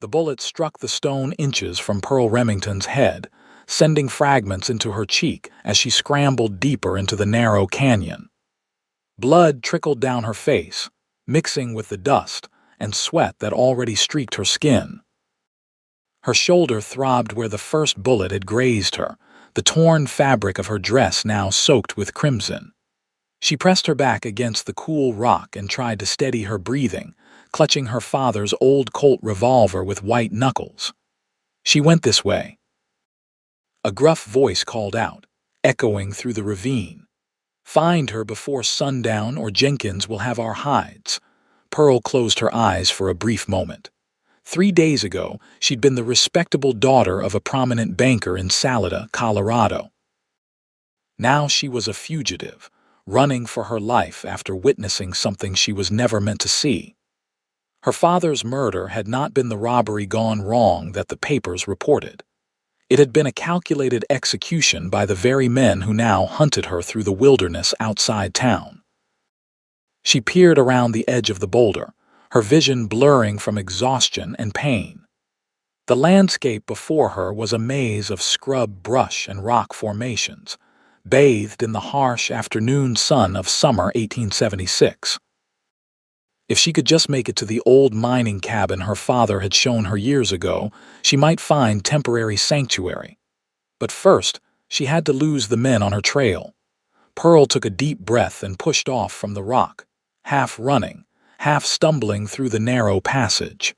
The bullet struck the stone inches from Pearl Remington's head, sending fragments into her cheek as she scrambled deeper into the narrow canyon. Blood trickled down her face, mixing with the dust and sweat that already streaked her skin. Her shoulder throbbed where the first bullet had grazed her, the torn fabric of her dress now soaked with crimson. She pressed her back against the cool rock and tried to steady her breathing, clutching her father's old Colt revolver with white knuckles. She went this way. A gruff voice called out, echoing through the ravine. "Find her before sundown or Jenkins will have our hides." Pearl closed her eyes for a brief moment. 3 days ago, she'd been the respectable daughter of a prominent banker in Salida, Colorado. Now she was a fugitive, running for her life after witnessing something she was never meant to see. Her father's murder had not been the robbery gone wrong that the papers reported. It had been a calculated execution by the very men who now hunted her through the wilderness outside town. She peered around the edge of the boulder, her vision blurring from exhaustion and pain. The landscape before her was a maze of scrub brush and rock formations, bathed in the harsh afternoon sun of summer 1876. If she could just make it to the old mining cabin her father had shown her years ago, she might find temporary sanctuary. But first, she had to lose the men on her trail. Pearl took a deep breath and pushed off from the rock, half running, half stumbling through the narrow passage.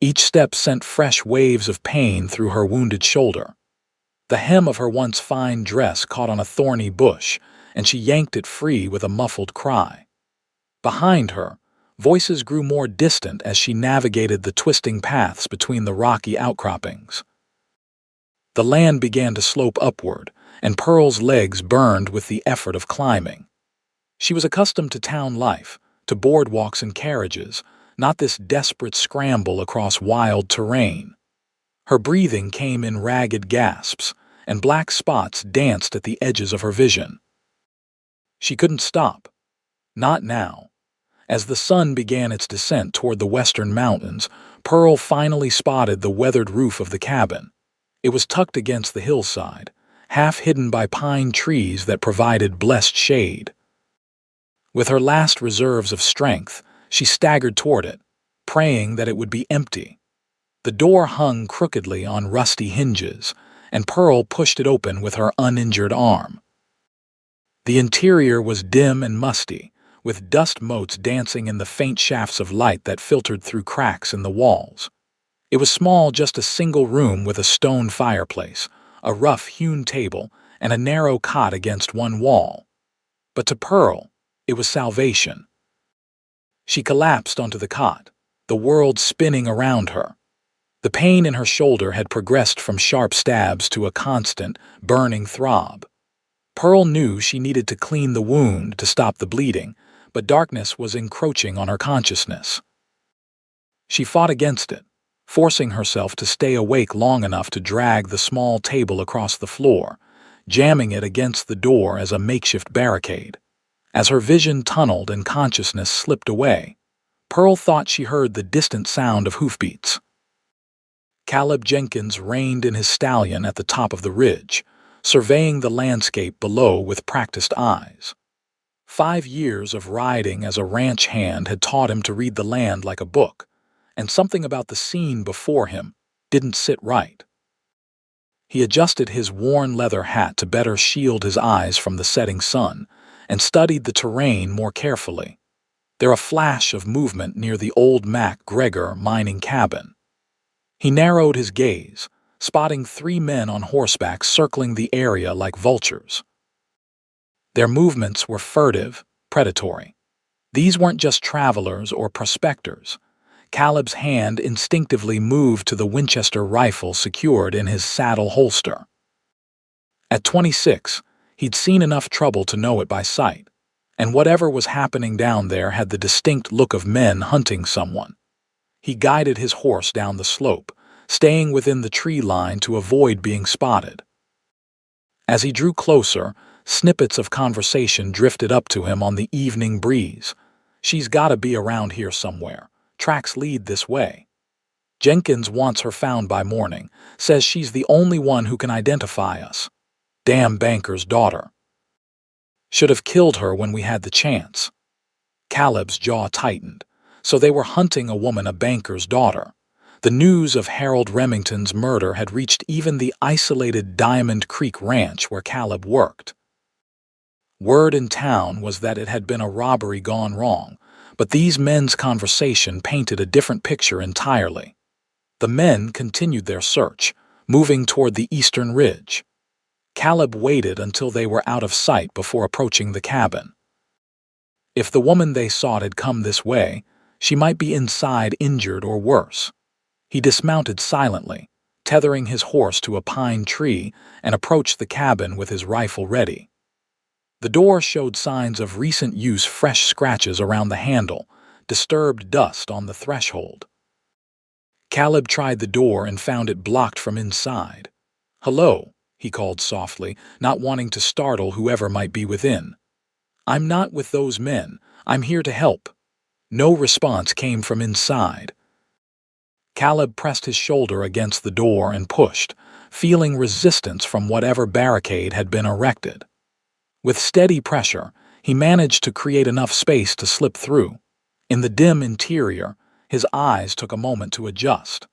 Each step sent fresh waves of pain through her wounded shoulder. The hem of her once fine dress caught on a thorny bush, and she yanked it free with a muffled cry. Behind her, voices grew more distant as she navigated the twisting paths between the rocky outcroppings. The land began to slope upward, and Pearl's legs burned with the effort of climbing. She was accustomed to town life, to boardwalks and carriages, not this desperate scramble across wild terrain. Her breathing came in ragged gasps, and black spots danced at the edges of her vision. She couldn't stop. Not now. As the sun began its descent toward the western mountains, Pearl finally spotted the weathered roof of the cabin. It was tucked against the hillside, half hidden by pine trees that provided blessed shade. With her last reserves of strength, she staggered toward it, praying that it would be empty. The door hung crookedly on rusty hinges, and Pearl pushed it open with her uninjured arm. The interior was dim and musty, with dust motes dancing in the faint shafts of light that filtered through cracks in the walls. It was small, just a single room with a stone fireplace, a rough-hewn table, and a narrow cot against one wall. But to Pearl, it was salvation. She collapsed onto the cot, the world spinning around her. The pain in her shoulder had progressed from sharp stabs to a constant, burning throb. Pearl knew she needed to clean the wound to stop the bleeding, but darkness was encroaching on her consciousness. She fought against it, forcing herself to stay awake long enough to drag the small table across the floor, jamming it against the door as a makeshift barricade. As her vision tunneled and consciousness slipped away, Pearl thought she heard the distant sound of hoofbeats. Caleb Jenkins reined in his stallion at the top of the ridge, surveying the landscape below with practiced eyes. 5 years of riding as a ranch hand had taught him to read the land like a book, and something about the scene before him didn't sit right. He adjusted his worn leather hat to better shield his eyes from the setting sun, and studied the terrain more carefully. There was a flash of movement near the old Mac Gregor mining cabin. He narrowed his gaze, spotting 3 men on horseback circling the area like vultures. Their movements were furtive, predatory. These weren't just travelers or prospectors. Caleb's hand instinctively moved to the Winchester rifle secured in his saddle holster. At 26, he'd seen enough trouble to know it by sight, and whatever was happening down there had the distinct look of men hunting someone. He guided his horse down the slope, staying within the tree line to avoid being spotted. As he drew closer, snippets of conversation drifted up to him on the evening breeze. "She's gotta be around here somewhere. Tracks lead this way." Jenkins wants her found by morning, says she's the only one who can identify us. Damn banker's daughter. Should have killed her when we had the chance. Caleb's jaw tightened. So they were hunting a banker's daughter. The news of Harold Remington's murder had reached even the isolated Diamond Creek Ranch where Caleb worked. Word in town was that it had been a robbery gone wrong, but these men's conversation painted a different picture entirely. The men continued their search, moving toward the eastern ridge. Caleb waited until they were out of sight before approaching the cabin. If the woman they sought had come this way, she might be inside injured or worse. He dismounted silently, tethering his horse to a pine tree, and approached the cabin with his rifle ready. The door showed signs of recent use, fresh scratches around the handle, disturbed dust on the threshold. Caleb tried the door and found it blocked from inside. "Hello," he called softly, not wanting to startle whoever might be within. "I'm not with those men. I'm here to help." No response came from inside. Caleb pressed his shoulder against the door and pushed, feeling resistance from whatever barricade had been erected. With steady pressure, he managed to create enough space to slip through. In the dim interior, his eyes took a moment to adjust.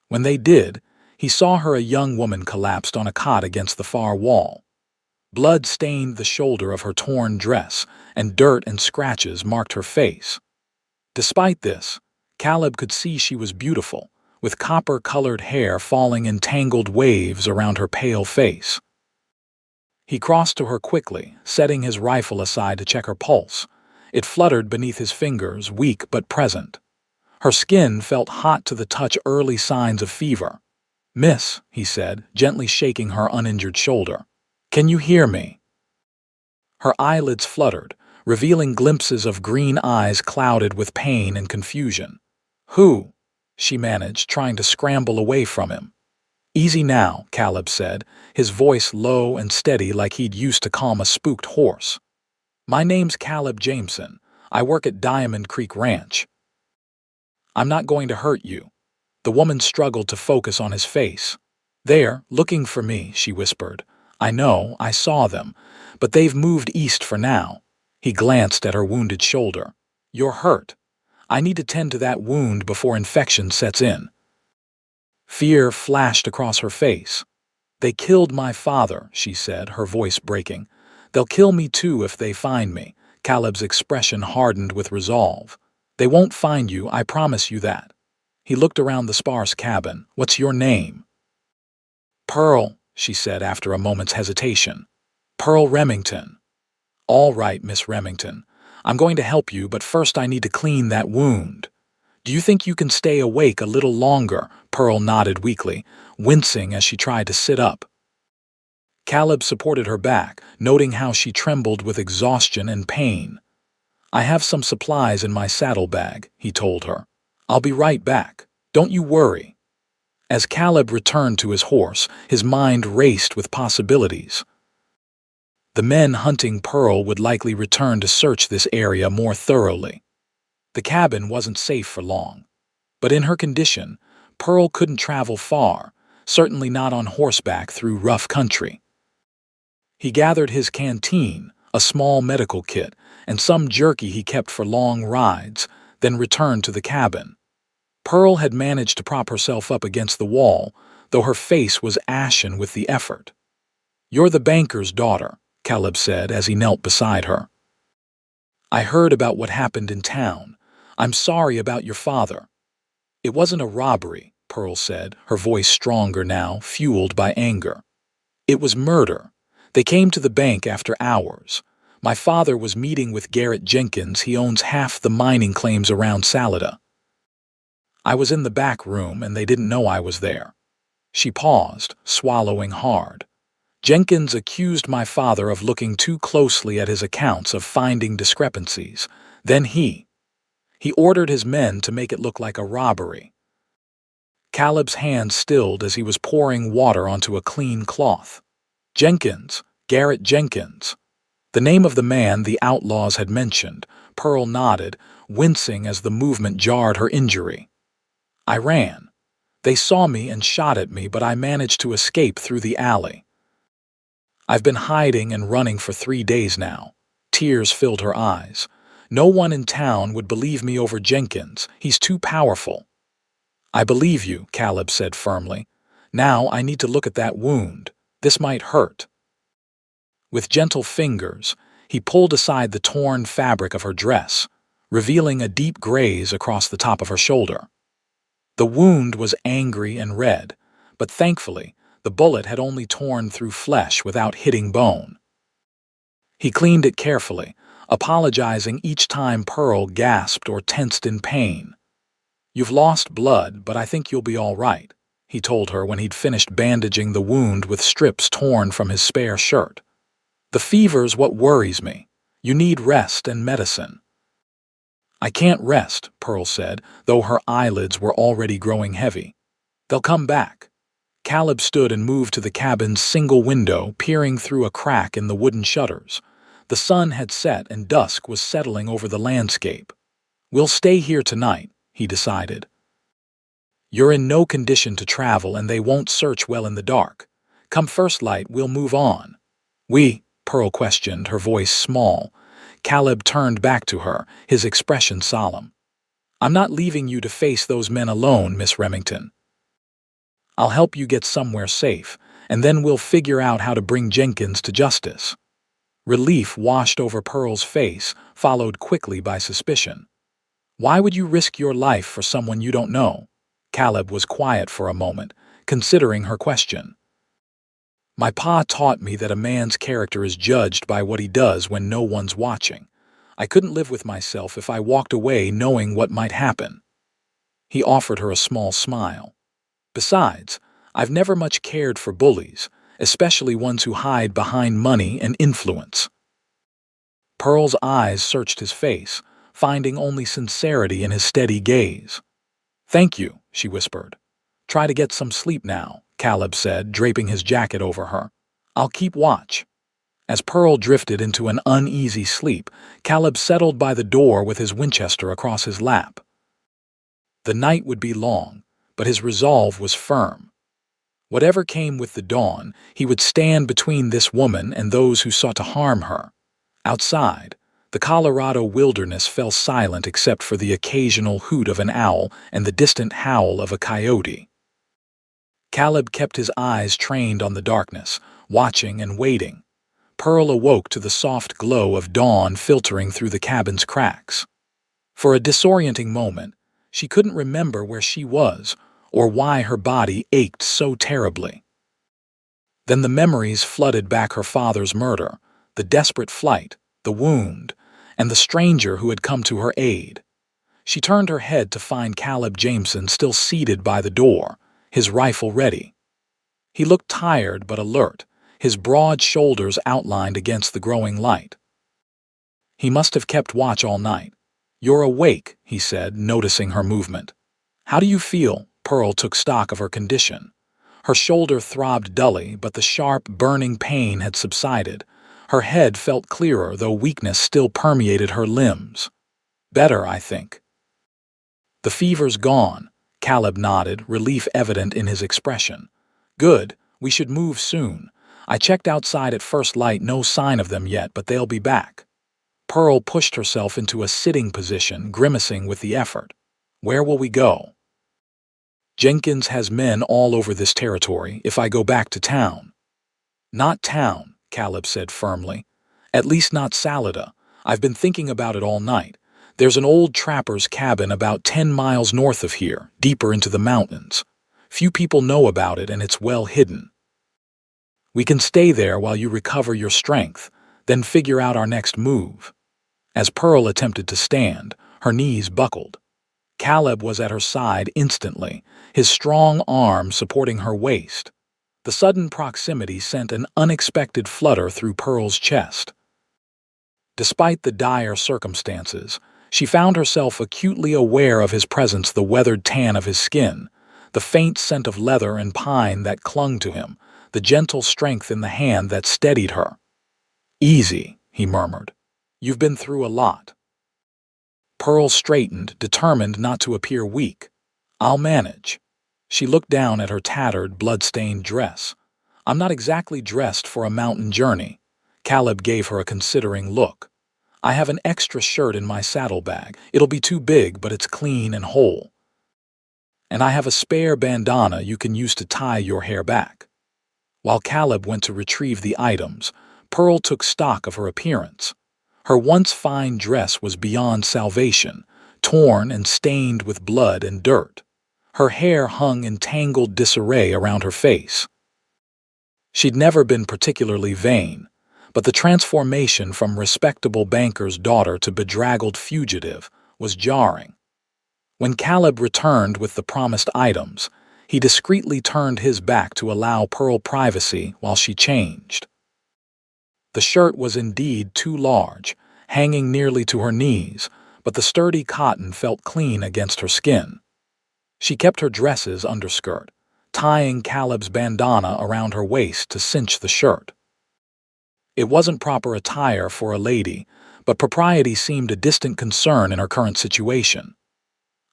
When they did, he saw her, a young woman collapsed on a cot against the far wall. Blood stained the shoulder of her torn dress, and dirt and scratches marked her face. Despite this, Caleb could see she was beautiful, with copper-colored hair falling in tangled waves around her pale face. He crossed to her quickly, setting his rifle aside to check her pulse. It fluttered beneath his fingers, weak but present. Her skin felt hot to the touch, early signs of fever. "Miss," he said, gently shaking her uninjured shoulder. "Can you hear me?" Her eyelids fluttered, revealing glimpses of green eyes clouded with pain and confusion. "Who?" she managed, trying to scramble away from him. "Easy now," Caleb said, his voice low and steady like he'd used to calm a spooked horse. "My name's Caleb Jameson. I work at Diamond Creek Ranch." "I'm not going to hurt you." The woman struggled to focus on his face. "They're looking for me," she whispered. "I know, I saw them, but they've moved east for now." He glanced at her wounded shoulder. "You're hurt. I need to tend to that wound before infection sets in." Fear flashed across her face. "They killed my father," she said, her voice breaking. "They'll kill me too if they find me." Caleb's expression hardened with resolve. "They won't find you, I promise you that." He looked around the sparse cabin. "What's your name?" "Pearl," she said after a moment's hesitation. "Pearl Remington." "All right, Miss Remington. I'm going to help you, but first I need to clean that wound." "Do you think you can stay awake a little longer?" Pearl nodded weakly, wincing as she tried to sit up. Caleb supported her back, noting how she trembled with exhaustion and pain. "I have some supplies in my saddlebag," he told her. "I'll be right back. Don't you worry." As Caleb returned to his horse, his mind raced with possibilities. The men hunting Pearl would likely return to search this area more thoroughly. The cabin wasn't safe for long. But in her condition, Pearl couldn't travel far, certainly not on horseback through rough country. He gathered his canteen, a small medical kit, and some jerky he kept for long rides, then returned to the cabin. Pearl had managed to prop herself up against the wall, though her face was ashen with the effort. "You're the banker's daughter," Caleb said as he knelt beside her. "I heard about what happened in town. I'm sorry about your father." "It wasn't a robbery," Pearl said, her voice stronger now, fueled by anger. "It was murder. They came to the bank after hours. My father was meeting with Garrett Jenkins. He owns half the mining claims around Salida. I was in the back room and they didn't know I was there." She paused, swallowing hard. "Jenkins accused my father of looking too closely at his accounts, of finding discrepancies. Then he ordered his men to make it look like a robbery." Caleb's hand stilled as he was pouring water onto a clean cloth. "Jenkins, Garrett Jenkins." The name of the man the Outlaws had mentioned. Pearl nodded, wincing as the movement jarred her injury. I ran. They saw me and shot at me, but I managed to escape through the alley. I've been hiding and running for 3 days now. Tears filled her eyes. No one in town would believe me over Jenkins. He's too powerful. I believe you, Caleb said firmly. Now I need to look at that wound. This might hurt. With gentle fingers, he pulled aside the torn fabric of her dress, revealing a deep graze across the top of her shoulder. The wound was angry and red, but thankfully, the bullet had only torn through flesh without hitting bone. He cleaned it carefully, apologizing each time Pearl gasped or tensed in pain. "You've lost blood, but I think you'll be all right," he told her when he'd finished bandaging the wound with strips torn from his spare shirt. "The fever's what worries me. You need rest and medicine." "I can't rest," Pearl said, though her eyelids were already growing heavy. "They'll come back." Caleb stood and moved to the cabin's single window, peering through a crack in the wooden shutters. The sun had set and dusk was settling over the landscape. "We'll stay here tonight," he decided. "You're in no condition to travel and they won't search well in the dark. Come first light, we'll move on." Pearl questioned, her voice small. Caleb turned back to her, his expression solemn. "I'm not leaving you to face those men alone, Miss Remington. I'll help you get somewhere safe, and then we'll figure out how to bring Jenkins to justice." Relief washed over Pearl's face, followed quickly by suspicion. "Why would you risk your life for someone you don't know?" Caleb was quiet for a moment, considering her question. "My pa taught me that a man's character is judged by what he does when no one's watching. I couldn't live with myself if I walked away knowing what might happen." He offered her a small smile. "Besides, I've never much cared for bullies, especially ones who hide behind money and influence." Pearl's eyes searched his face, finding only sincerity in his steady gaze. "Thank you," she whispered. "Try to get some sleep now," Caleb said, draping his jacket over her. "I'll keep watch." As Pearl drifted into an uneasy sleep, Caleb settled by the door with his Winchester across his lap. The night would be long, but his resolve was firm. Whatever came with the dawn, he would stand between this woman and those who sought to harm her. Outside, the Colorado wilderness fell silent except for the occasional hoot of an owl and the distant howl of a coyote. Caleb kept his eyes trained on the darkness, watching and waiting. Pearl awoke to the soft glow of dawn filtering through the cabin's cracks. For a disorienting moment, she couldn't remember where she was or why her body ached so terribly. Then the memories flooded back: her father's murder, the desperate flight, the wound, and the stranger who had come to her aid. She turned her head to find Caleb Jameson still seated by the door, his rifle ready. He looked tired but alert, his broad shoulders outlined against the growing light. He must have kept watch all night. "You're awake," he said, noticing her movement. "How do you feel?" Pearl took stock of her condition. Her shoulder throbbed dully, but the sharp, burning pain had subsided. Her head felt clearer, though weakness still permeated her limbs. "Better, I think." "The fever's gone," Caleb nodded, relief evident in his expression. "Good, we should move soon. I checked outside at first light, no sign of them yet, but they'll be back." Pearl pushed herself into a sitting position, grimacing with the effort. "Where will we go?" "Jenkins has men all over this territory if I go back to town." "Not town," Caleb said firmly. "At least not Salada. I've been thinking about it all night. There's an old trapper's cabin about 10 miles north of here, deeper into the mountains. Few people know about it and it's well hidden. We can stay there while you recover your strength, then figure out our next move." As Pearl attempted to stand, her knees buckled. Caleb was at her side instantly, his strong arm supporting her waist. The sudden proximity sent an unexpected flutter through Pearl's chest. Despite the dire circumstances, she found herself acutely aware of his presence: the weathered tan of his skin, the faint scent of leather and pine that clung to him, the gentle strength in the hand that steadied her. "Easy," he murmured. "You've been through a lot." Pearl straightened, determined not to appear weak. I'll manage. She looked down at her tattered, blood-stained dress. I'm not exactly dressed for a mountain journey. Caleb gave her a considering look. I have an extra shirt in my saddlebag. It'll be too big, but it's clean and whole. And I have a spare bandana you can use to tie your hair back. While Caleb went to retrieve the items, Pearl took stock of her appearance. Her once fine dress was beyond salvation, torn and stained with blood and dirt. Her hair hung in tangled disarray around her face. She'd never been particularly vain, but the transformation from respectable banker's daughter to bedraggled fugitive was jarring. When Caleb returned with the promised items, he discreetly turned his back to allow Pearl privacy while she changed. The shirt was indeed too large, hanging nearly to her knees, but the sturdy cotton felt clean against her skin. She kept her dresses underskirt, tying Caleb's bandana around her waist to cinch the shirt. It wasn't proper attire for a lady, but propriety seemed a distant concern in her current situation.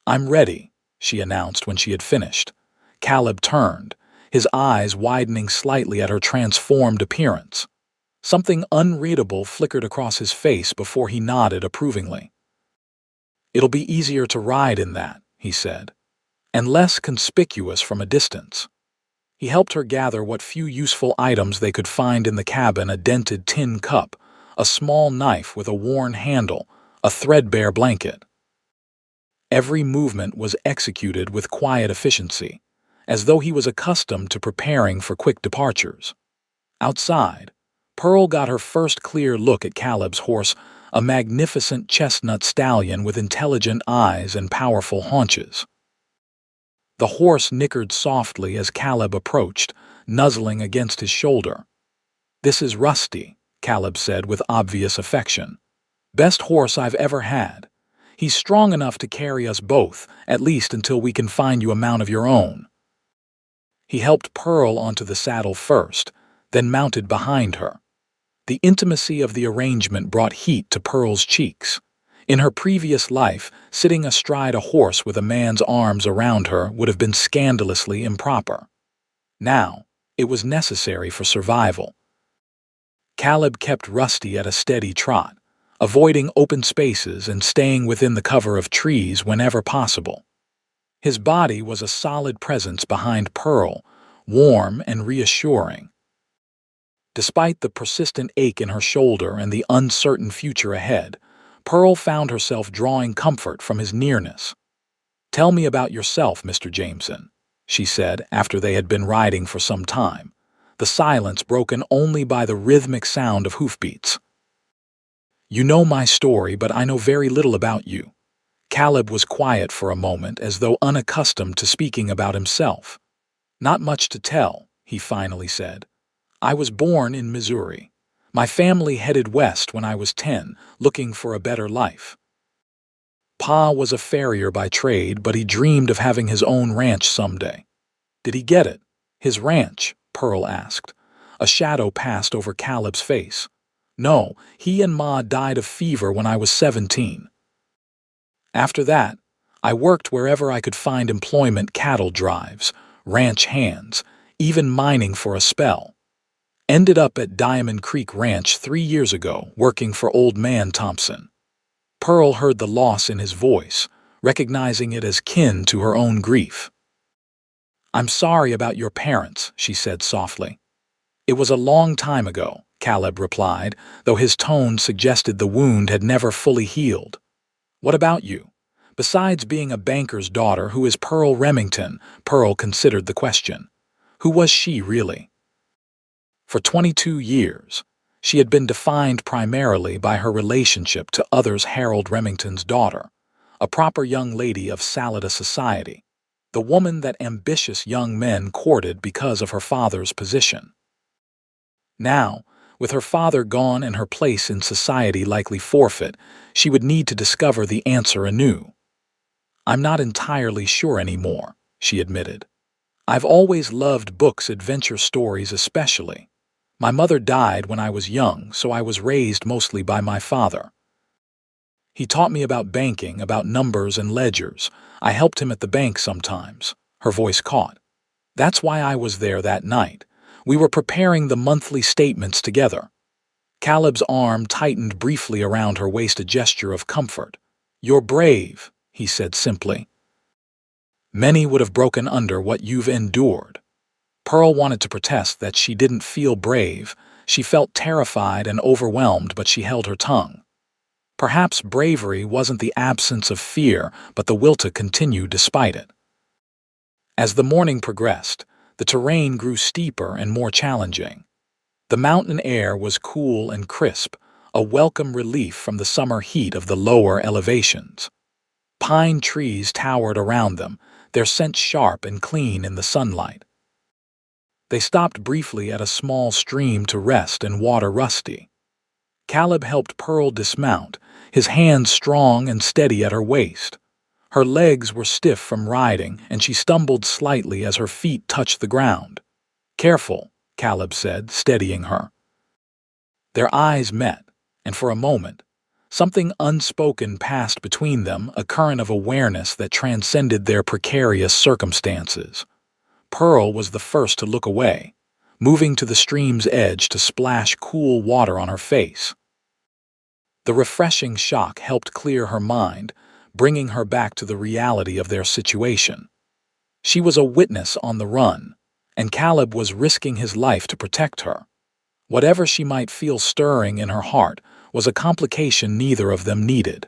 "I'm ready," she announced when she had finished. Caleb turned, his eyes widening slightly at her transformed appearance. Something unreadable flickered across his face before he nodded approvingly. "It'll be easier to ride in that," he said, "and less conspicuous from a distance." He helped her gather what few useful items they could find in the cabin: a dented tin cup, a small knife with a worn handle, a threadbare blanket. Every movement was executed with quiet efficiency, as though he was accustomed to preparing for quick departures. Outside, Pearl got her first clear look at Caleb's horse, a magnificent chestnut stallion with intelligent eyes and powerful haunches. The horse nickered softly as Caleb approached, nuzzling against his shoulder. "This is Rusty," Caleb said with obvious affection. "Best horse I've ever had. He's strong enough to carry us both, at least until we can find you a mount of your own." He helped Pearl onto the saddle first, then mounted behind her. The intimacy of the arrangement brought heat to Pearl's cheeks. In her previous life, sitting astride a horse with a man's arms around her would have been scandalously improper. Now, it was necessary for survival. Caleb kept Rusty at a steady trot, avoiding open spaces and staying within the cover of trees whenever possible. His body was a solid presence behind Pearl, warm and reassuring. Despite the persistent ache in her shoulder and the uncertain future ahead, Pearl found herself drawing comfort from his nearness. "Tell me about yourself, Mr. Jameson," she said after they had been riding for some time, the silence broken only by the rhythmic sound of hoofbeats. "You know my story, but I know very little about you." Caleb was quiet for a moment, as though unaccustomed to speaking about himself. "Not much to tell," he finally said. "I was born in Missouri. My family headed west when I was 10, looking for a better life. Pa was a farrier by trade, but he dreamed of having his own ranch someday." "Did he get it? His ranch?" Pearl asked. A shadow passed over Caleb's face. "No, he and Ma died of fever when I was 17. After that, I worked wherever I could find employment: cattle drives, ranch hands, even mining for a spell. Ended up at Diamond Creek Ranch 3 years ago, working for Old Man Thompson." Pearl heard the loss in his voice, recognizing it as kin to her own grief. "I'm sorry about your parents," she said softly. "It was a long time ago," Caleb replied, though his tone suggested the wound had never fully healed. "What about you? Besides being a banker's daughter, who is Pearl Remington?" Pearl considered the question. Who was she really? For 22 years, she had been defined primarily by her relationship to others: Harold Remington's daughter, a proper young lady of Salida society, the woman that ambitious young men courted because of her father's position. Now, with her father gone and her place in society likely forfeit, she would need to discover the answer anew. "I'm not entirely sure anymore," she admitted. "I've always loved books, adventure stories especially. My mother died when I was young, so I was raised mostly by my father." He taught me about banking, about numbers and ledgers. I helped him at the bank sometimes. Her voice caught. That's why I was there that night. We were preparing the monthly statements together. Caleb's arm tightened briefly around her waist, a gesture of comfort. You're brave, he said simply. Many would have broken under what you've endured. Pearl wanted to protest that she didn't feel brave. She felt terrified and overwhelmed, but she held her tongue. Perhaps bravery wasn't the absence of fear, but the will to continue despite it. As the morning progressed, the terrain grew steeper and more challenging. The mountain air was cool and crisp, a welcome relief from the summer heat of the lower elevations. Pine trees towered around them, their scent sharp and clean in the sunlight. They stopped briefly at a small stream to rest and water Rusty. Caleb helped Pearl dismount, his hands strong and steady at her waist. Her legs were stiff from riding, and she stumbled slightly as her feet touched the ground. Careful, Caleb said, steadying her. Their eyes met, and for a moment, something unspoken passed between them, a current of awareness that transcended their precarious circumstances. Pearl was the first to look away, moving to the stream's edge to splash cool water on her face. The refreshing shock helped clear her mind, bringing her back to the reality of their situation. She was a witness on the run, and Caleb was risking his life to protect her. Whatever she might feel stirring in her heart was a complication neither of them needed.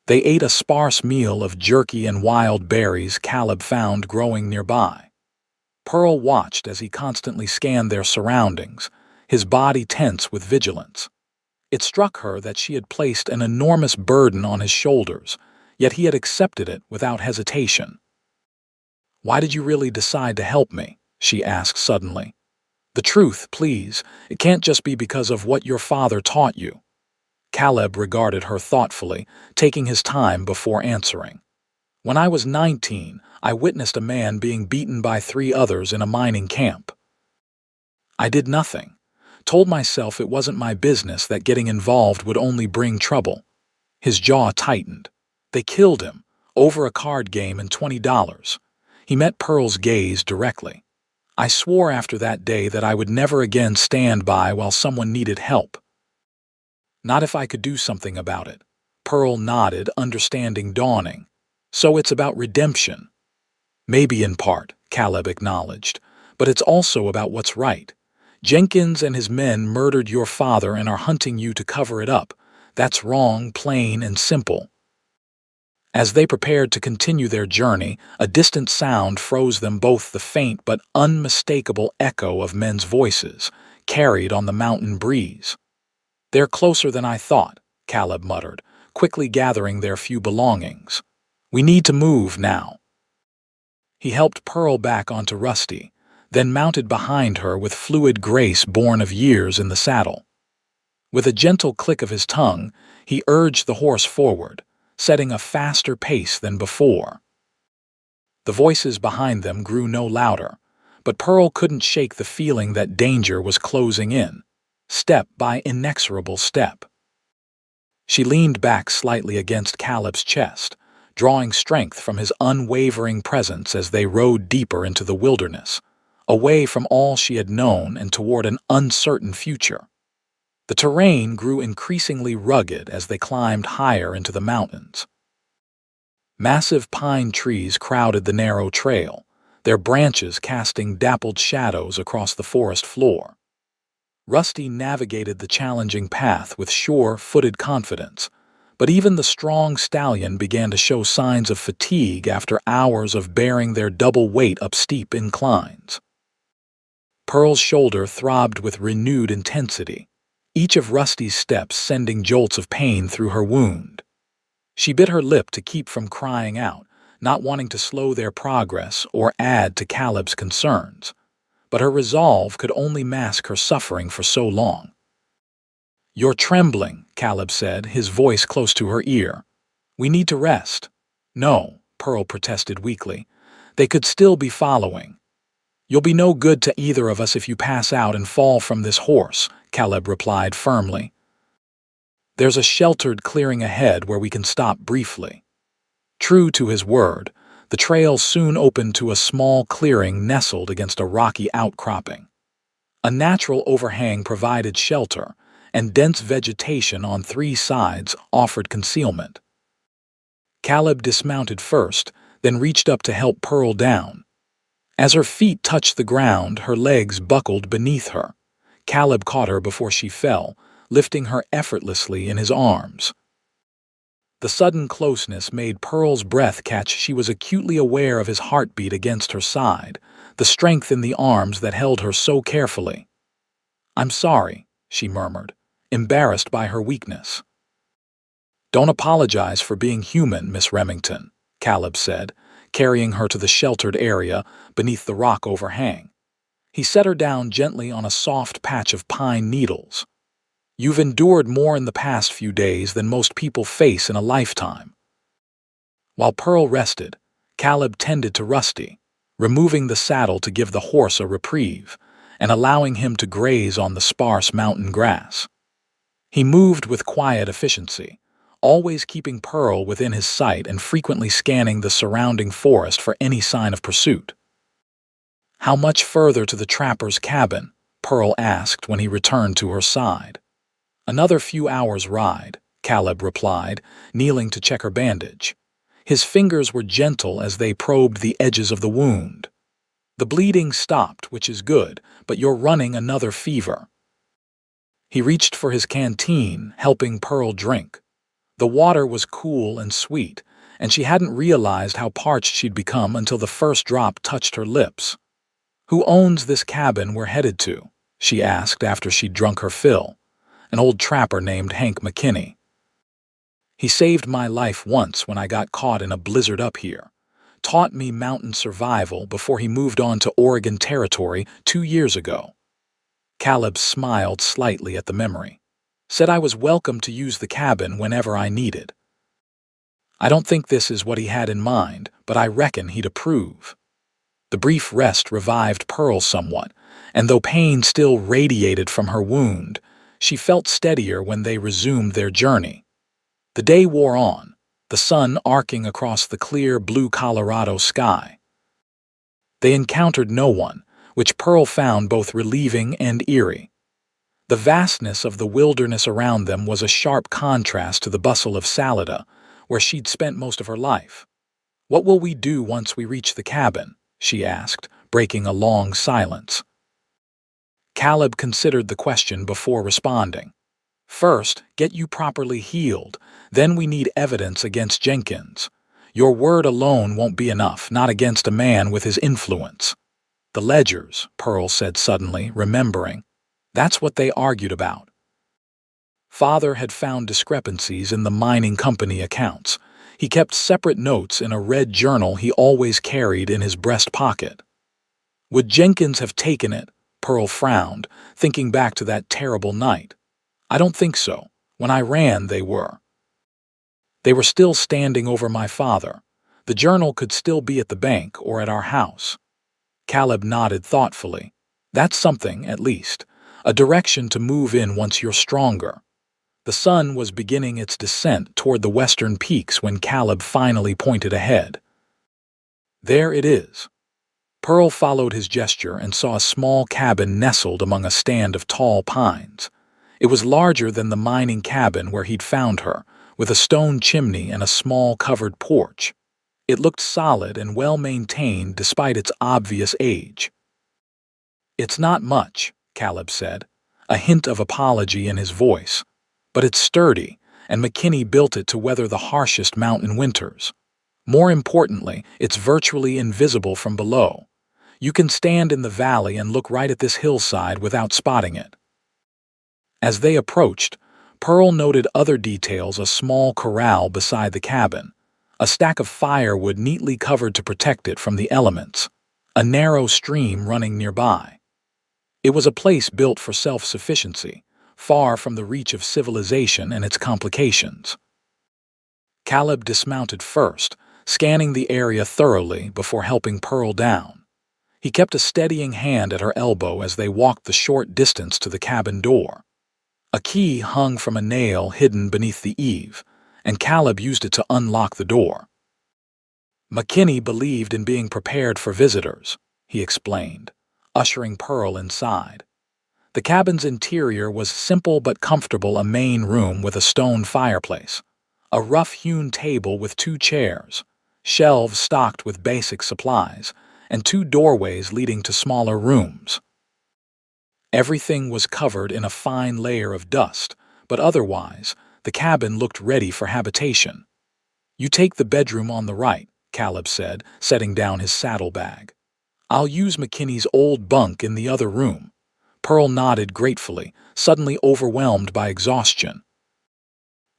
They ate a sparse meal of jerky and wild berries Caleb found growing nearby. Pearl watched as he constantly scanned their surroundings, his body tense with vigilance. It struck her that she had placed an enormous burden on his shoulders, yet he had accepted it without hesitation. "Why did you really decide to help me?" she asked suddenly. "The truth, please. It can't just be because of what your father taught you." Caleb regarded her thoughtfully, taking his time before answering. "When I was 19, I witnessed a man being beaten by 3 others in a mining camp. I did nothing. Told myself it wasn't my business, that getting involved would only bring trouble." His jaw tightened. "They killed him, over a card game and $20. He met Pearl's gaze directly. I swore after that day that I would never again stand by while someone needed help. Not if I could do something about it." Pearl nodded, understanding dawning. "So it's about redemption." "Maybe in part," Caleb acknowledged, "but it's also about what's right. Jenkins and his men murdered your father and are hunting you to cover it up. That's wrong, plain and simple." As they prepared to continue their journey, a distant sound froze them both, the faint but unmistakable echo of men's voices, carried on the mountain breeze. "They're closer than I thought," Caleb muttered, quickly gathering their few belongings. "We need to move now." He helped Pearl back onto Rusty, then mounted behind her with fluid grace born of years in the saddle. With a gentle click of his tongue, he urged the horse forward, setting a faster pace than before. The voices behind them grew no louder, but Pearl couldn't shake the feeling that danger was closing in, step by inexorable step. She leaned back slightly against Caleb's chest, drawing strength from his unwavering presence as they rode deeper into the wilderness, away from all she had known and toward an uncertain future. The terrain grew increasingly rugged as they climbed higher into the mountains. Massive pine trees crowded the narrow trail, their branches casting dappled shadows across the forest floor. Rusty navigated the challenging path with sure-footed confidence, but even the strong stallion began to show signs of fatigue after hours of bearing their double weight up steep inclines. Pearl's shoulder throbbed with renewed intensity, each of Rusty's steps sending jolts of pain through her wound. She bit her lip to keep from crying out, not wanting to slow their progress or add to Caleb's concerns, but her resolve could only mask her suffering for so long. "You're trembling," Caleb said, his voice close to her ear. "We need to rest." "No," Pearl protested weakly. "They could still be following." "You'll be no good to either of us if you pass out and fall from this horse," Caleb replied firmly. There's a sheltered clearing ahead where we can stop briefly." True to his word, the trail soon opened to a small clearing nestled against a rocky outcropping. A natural overhang provided shelter, and dense vegetation on three sides offered concealment. Caleb dismounted first, then reached up to help Pearl down. As her feet touched the ground, her legs buckled beneath her. Caleb caught her before she fell, lifting her effortlessly in his arms. The sudden closeness made Pearl's breath catch. She was acutely aware of his heartbeat against her side, the strength in the arms that held her so carefully. "I'm sorry," she murmured, embarrassed by her weakness. "Don't apologize for being human, Miss Remington," Caleb said, carrying her to the sheltered area beneath the rock overhang. He set her down gently on a soft patch of pine needles. "You've endured more in the past few days than most people face in a lifetime." While Pearl rested, Caleb tended to Rusty, removing the saddle to give the horse a reprieve and allowing him to graze on the sparse mountain grass. He moved with quiet efficiency, always keeping Pearl within his sight and frequently scanning the surrounding forest for any sign of pursuit. "How much further to the trapper's cabin?" Pearl asked when he returned to her side. "Another few hours' ride," Caleb replied, kneeling to check her bandage. His fingers were gentle as they probed the edges of the wound. "The bleeding stopped, which is good, but you're running another fever." He reached for his canteen, helping Pearl drink. The water was cool and sweet, and she hadn't realized how parched she'd become until the first drop touched her lips. "Who owns this cabin we're headed to?" she asked after she'd drunk her fill. "An old trapper named Hank McKinney. He saved my life once when I got caught in a blizzard up here. Taught me mountain survival before he moved on to Oregon Territory 2 years ago." Caleb smiled slightly at the memory. "Said I was welcome to use the cabin whenever I needed." "I don't think this is what he had in mind, but I reckon he'd approve." The brief rest revived Pearl somewhat, and though pain still radiated from her wound, she felt steadier when they resumed their journey. The day wore on, the sun arcing across the clear blue Colorado sky. They encountered no one, which Pearl found both relieving and eerie. The vastness of the wilderness around them was a sharp contrast to the bustle of Salida, where she'd spent most of her life. "What will we do once we reach the cabin?" she asked, breaking a long silence. Caleb considered the question before responding. "First, get you properly healed. Then we need evidence against Jenkins. Your word alone won't be enough, not against a man with his influence." "The ledgers," Pearl said suddenly, remembering. "That's what they argued about." Father had found discrepancies in the mining company accounts. He kept separate notes in a red journal he always carried in his breast pocket. Would Jenkins have taken it? Pearl frowned, thinking back to that terrible night. "I don't think so. When I ran, they were. They were still standing over my father. The journal could still be at the bank or at our house." Caleb nodded thoughtfully. "That's something, at least. A direction to move in once you're stronger." The sun was beginning its descent toward the western peaks when Caleb finally pointed ahead. "There it is." Pearl followed his gesture and saw a small cabin nestled among a stand of tall pines. It was larger than the mining cabin where he'd found her, with a stone chimney and a small covered porch. It looked solid and well-maintained despite its obvious age. "It's not much," Caleb said, a hint of apology in his voice. "But it's sturdy, and McKinney built it to weather the harshest mountain winters. More importantly, it's virtually invisible from below. You can stand in the valley and look right at this hillside without spotting it." As they approached, Pearl noted other details: a small corral beside the cabin, a stack of firewood neatly covered to protect it from the elements, a narrow stream running nearby. It was a place built for self-sufficiency, far from the reach of civilization and its complications. Caleb dismounted first, scanning the area thoroughly before helping Pearl down. He kept a steadying hand at her elbow as they walked the short distance to the cabin door. A key hung from a nail hidden beneath the eave, and Caleb used it to unlock the door. McKinney believed in being prepared for visitors, he explained, ushering Pearl inside. The cabin's interior was simple but comfortable: a main room with a stone fireplace, a rough-hewn table with 2 chairs, shelves stocked with basic supplies, and 2 doorways leading to smaller rooms. Everything was covered in a fine layer of dust, but otherwise, the cabin looked ready for habitation. "You take the bedroom on the right," Caleb said, setting down his saddlebag. "I'll use McKinney's old bunk in the other room." Pearl nodded gratefully, suddenly overwhelmed by exhaustion.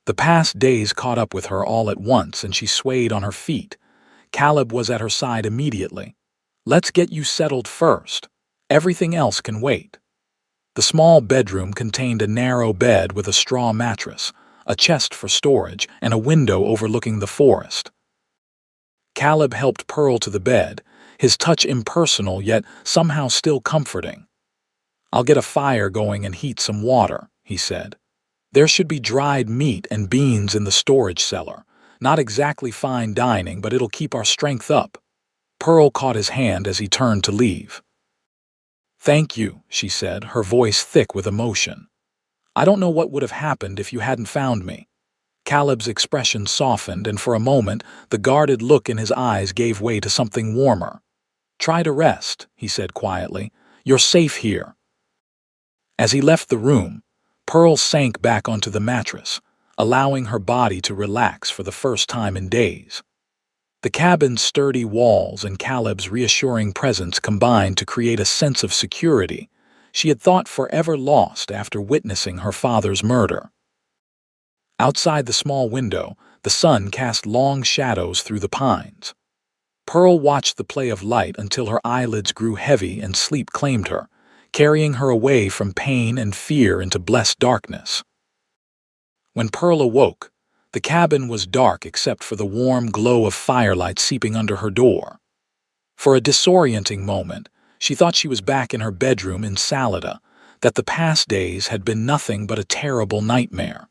The past days caught up with her all at once, and she swayed on her feet. Caleb was at her side immediately. "Let's get you settled first. Everything else can wait." The small bedroom contained a narrow bed with a straw mattress, a chest for storage, and a window overlooking the forest. Caleb helped Pearl to the bed, his touch impersonal yet somehow still comforting. "I'll get a fire going and heat some water," he said. "There should be dried meat and beans in the storage cellar. Not exactly fine dining, but it'll keep our strength up." Pearl caught his hand as he turned to leave. "Thank you," she said, her voice thick with emotion. "I don't know what would have happened if you hadn't found me." Caleb's expression softened, and for a moment the guarded look in his eyes gave way to something warmer. "Try to rest," he said quietly. "You're safe here." As he left the room, Pearl sank back onto the mattress, allowing her body to relax for the first time in days. The cabin's sturdy walls and Caleb's reassuring presence combined to create a sense of security she had thought forever lost after witnessing her father's murder. Outside the small window, the sun cast long shadows through the pines. Pearl watched the play of light until her eyelids grew heavy and sleep claimed her, carrying her away from pain and fear into blessed darkness. When Pearl awoke, the cabin was dark except for the warm glow of firelight seeping under her door. For a disorienting moment, she thought she was back in her bedroom in Salida, that the past days had been nothing but a terrible nightmare.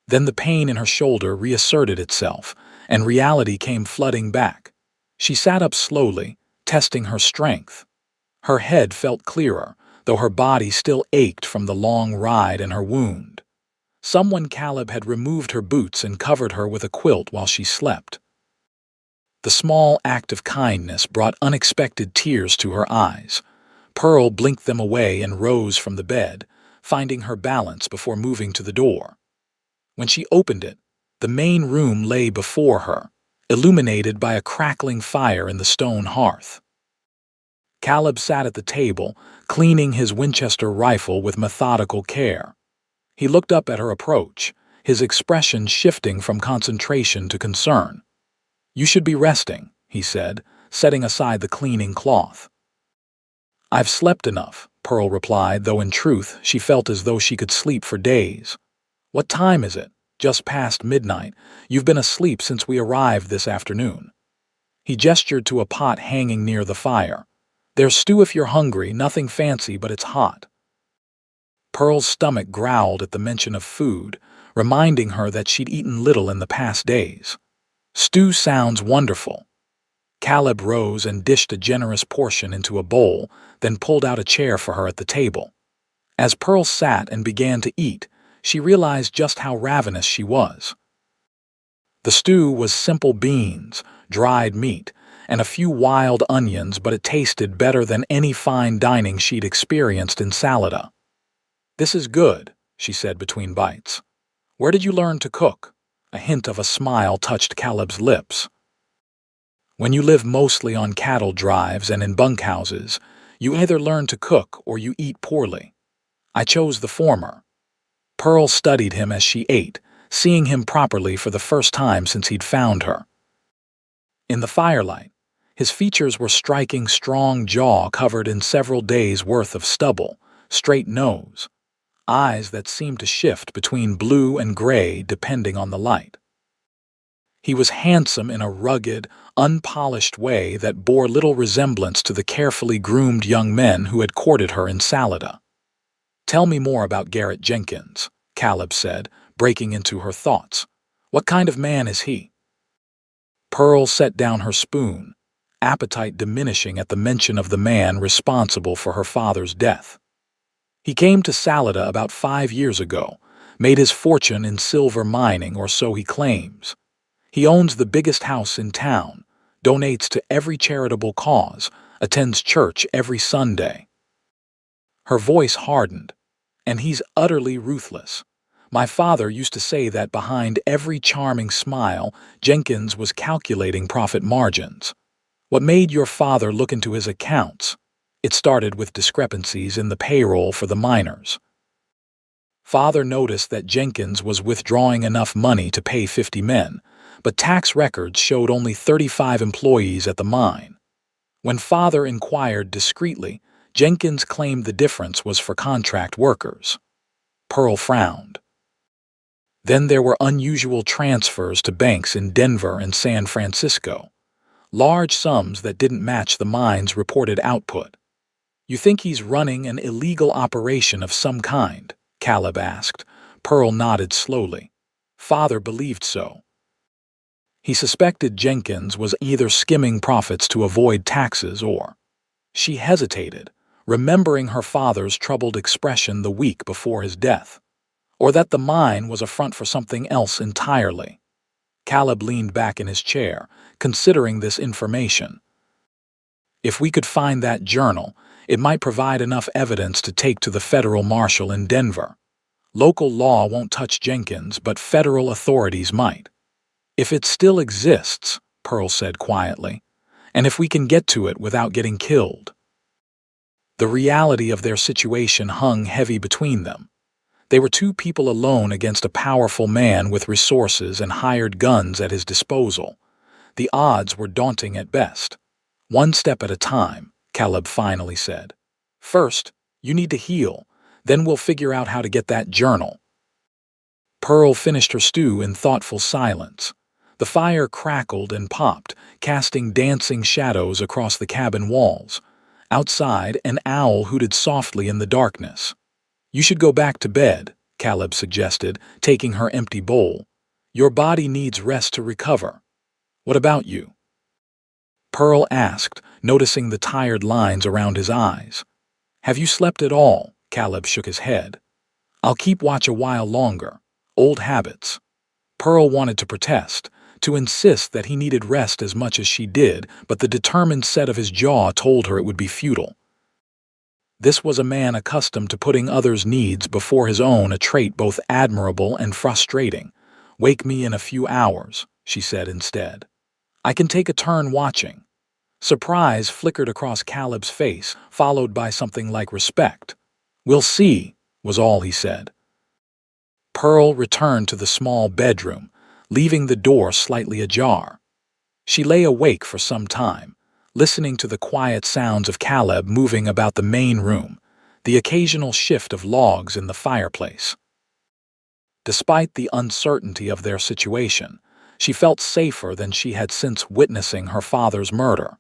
Then the pain in her shoulder reasserted itself, and reality came flooding back. She sat up slowly, testing her strength. Her head felt clearer, though her body still ached from the long ride and her wound. Caleb had removed her boots and covered her with a quilt while she slept. The small act of kindness brought unexpected tears to her eyes. Pearl blinked them away and rose from the bed, finding her balance before moving to the door. When she opened it, the main room lay before her, illuminated by a crackling fire in the stone hearth. Caleb sat at the table, cleaning his Winchester rifle with methodical care. He looked up at her approach, his expression shifting from concentration to concern. "You should be resting," he said, setting aside the cleaning cloth. "I've slept enough," Pearl replied, though in truth she felt as though she could sleep for days. "What time is it?" "Just past midnight. You've been asleep since we arrived this afternoon." He gestured to a pot hanging near the fire. "There's stew if you're hungry, nothing fancy, but it's hot." Pearl's stomach growled at the mention of food, reminding her that she'd eaten little in the past days. "Stew sounds wonderful." Caleb rose and dished a generous portion into a bowl, then pulled out a chair for her at the table. As Pearl sat and began to eat, she realized just how ravenous she was. The stew was simple beans, dried meat, and a few wild onions, but it tasted better than any fine dining she'd experienced in Salida. "This is good," she said between bites. "Where did you learn to cook?" A hint of a smile touched Caleb's lips. "When you live mostly on cattle drives and in bunkhouses, you either learn to cook or you eat poorly. I chose the former." Pearl studied him as she ate, seeing him properly for the first time since he'd found her. In the firelight, his features were striking: strong jaw covered in several days' worth of stubble, straight nose, eyes that seemed to shift between blue and gray depending on the light. He was handsome in a rugged, unpolished way that bore little resemblance to the carefully groomed young men who had courted her in Salida. Tell me more about Garrett Jenkins, Caleb said, breaking into her thoughts. What kind of man is he? Pearl set down her spoon, appetite diminishing at the mention of the man responsible for her father's death. He came to Salida about 5 years ago, made his fortune in silver mining, or so he claims. He owns the biggest house in town, donates to every charitable cause, attends church every Sunday. Her voice hardened. And he's utterly ruthless. My father used to say that behind every charming smile, Jenkins was calculating profit margins. What made your father look into his accounts? It started with discrepancies in the payroll for the miners. Father noticed that Jenkins was withdrawing enough money to pay 50 men, but tax records showed only 35 employees at the mine. When father inquired discreetly, Jenkins claimed the difference was for contract workers. Pearl frowned. Then there were unusual transfers to banks in Denver and San Francisco. Large sums that didn't match the mine's reported output. You think he's running an illegal operation of some kind? Caleb asked. Pearl nodded slowly. Father believed so. He suspected Jenkins was either skimming profits to avoid taxes or... She hesitated, remembering her father's troubled expression the week before his death. Or that the mine was a front for something else entirely. Caleb leaned back in his chair, considering this information. If we could find that journal, it might provide enough evidence to take to the federal marshal in Denver. Local law won't touch Jenkins, but federal authorities might. If it still exists, Pearl said quietly, and if we can get to it without getting killed. The reality of their situation hung heavy between them. They were two people alone against a powerful man with resources and hired guns at his disposal. The odds were daunting at best. One step at a time, Caleb finally said. First, you need to heal, then we'll figure out how to get that journal. Pearl finished her stew in thoughtful silence. The fire crackled and popped, casting dancing shadows across the cabin walls. Outside, an owl hooted softly in the darkness. You should go back to bed, Caleb suggested, taking her empty bowl. Your body needs rest to recover. What about you? Pearl asked, noticing the tired lines around his eyes. Have you slept at all? Caleb shook his head. I'll keep watch a while longer. Old habits. Pearl wanted to protest, to insist that he needed rest as much as she did, but the determined set of his jaw told her it would be futile. This was a man accustomed to putting others' needs before his own, a trait both admirable and frustrating. Wake me in a few hours, she said instead. I can take a turn watching. Surprise flickered across Caleb's face, followed by something like respect. We'll see, was all he said. Pearl returned to the small bedroom, leaving the door slightly ajar. She lay awake for some time, listening to the quiet sounds of Caleb moving about the main room, the occasional shift of logs in the fireplace. Despite the uncertainty of their situation, she felt safer than she had since witnessing her father's murder.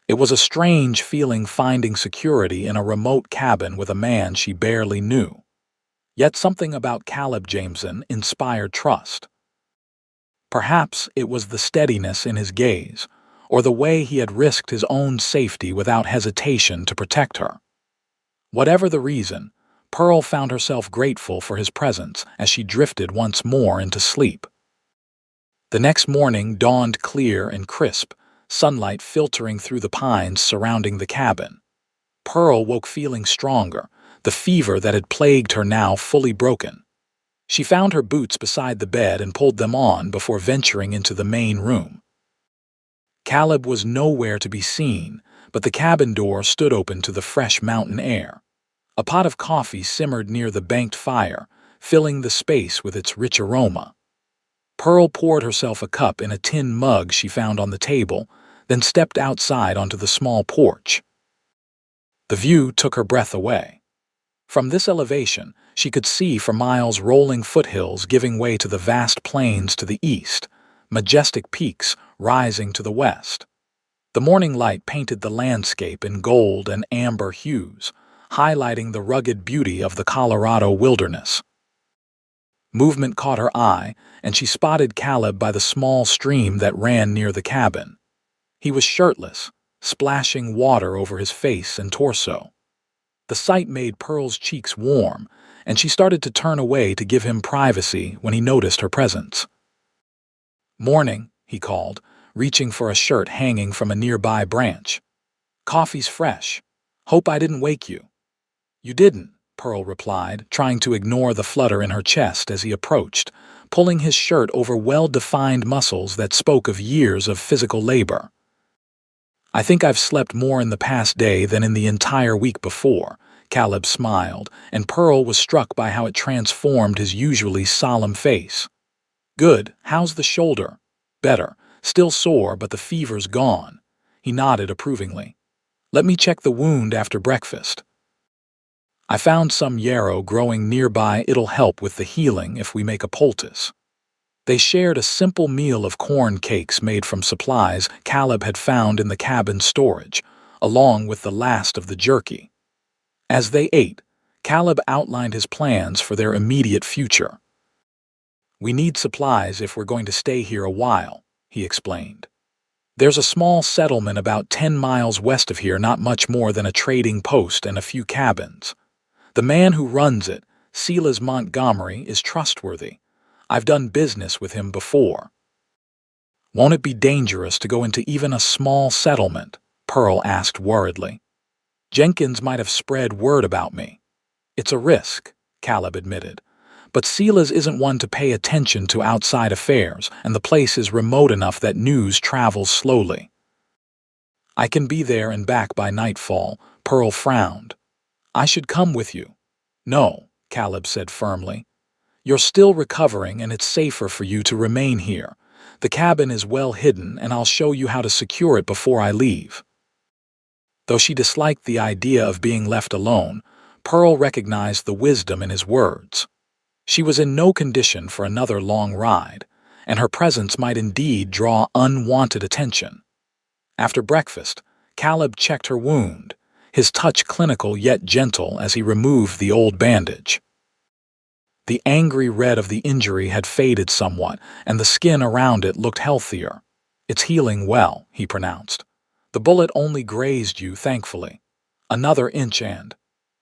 It was a strange feeling finding security in a remote cabin with a man she barely knew. Yet something about Caleb Jameson inspired trust. Perhaps it was the steadiness in his gaze, or the way he had risked his own safety without hesitation to protect her. Whatever the reason, Pearl found herself grateful for his presence as she drifted once more into sleep. The next morning dawned clear and crisp, sunlight filtering through the pines surrounding the cabin. Pearl woke feeling stronger, the fever that had plagued her now fully broken. She found her boots beside the bed and pulled them on before venturing into the main room. Caleb was nowhere to be seen, but the cabin door stood open to the fresh mountain air. A pot of coffee simmered near the banked fire, filling the space with its rich aroma. Pearl poured herself a cup in a tin mug she found on the table, then stepped outside onto the small porch. The view took her breath away. From this elevation, she could see for miles rolling foothills giving way to the vast plains to the east, majestic peaks rising to the west. The morning light painted the landscape in gold and amber hues, highlighting the rugged beauty of the Colorado wilderness. Movement caught her eye, and she spotted Caleb by the small stream that ran near the cabin. He was shirtless, splashing water over his face and torso. The sight made Pearl's cheeks warm, and she started to turn away to give him privacy when he noticed her presence. "Morning," he called, reaching for a shirt hanging from a nearby branch. "Coffee's fresh. Hope I didn't wake you." "You didn't," Pearl replied, trying to ignore the flutter in her chest as he approached, pulling his shirt over well-defined muscles that spoke of years of physical labor. "I think I've slept more in the past day than in the entire week before," Caleb smiled, and Pearl was struck by how it transformed his usually solemn face. "Good. How's the shoulder?" "Better. Still sore, but the fever's gone." He nodded approvingly. "Let me check the wound after breakfast." "I found some yarrow growing nearby. It'll help with the healing if we make a poultice." They shared a simple meal of corn cakes made from supplies Caleb had found in the cabin's storage, along with the last of the jerky. As they ate, Caleb outlined his plans for their immediate future. "We need supplies if we're going to stay here a while," he explained. "There's a small settlement about 10 miles west of here, not much more than a trading post and a few cabins. The man who runs it, Silas Montgomery, is trustworthy. I've done business with him before." "Won't it be dangerous to go into even a small settlement?" Pearl asked worriedly. "Jenkins might have spread word about me." "It's a risk," Caleb admitted. "But Silas isn't one to pay attention to outside affairs, and the place is remote enough that news travels slowly." "I can be there and back by nightfall," Pearl frowned. "I should come with you." "No," Caleb said firmly. "You're still recovering, and it's safer for you to remain here. The cabin is well hidden, and I'll show you how to secure it before I leave." Though she disliked the idea of being left alone, Pearl recognized the wisdom in his words. She was in no condition for another long ride, and her presence might indeed draw unwanted attention. After breakfast, Caleb checked her wound, his touch clinical yet gentle as he removed the old bandage. The angry red of the injury had faded somewhat, and the skin around it looked healthier. "It's healing well," he pronounced. "The bullet only grazed you, thankfully. Another inch and—"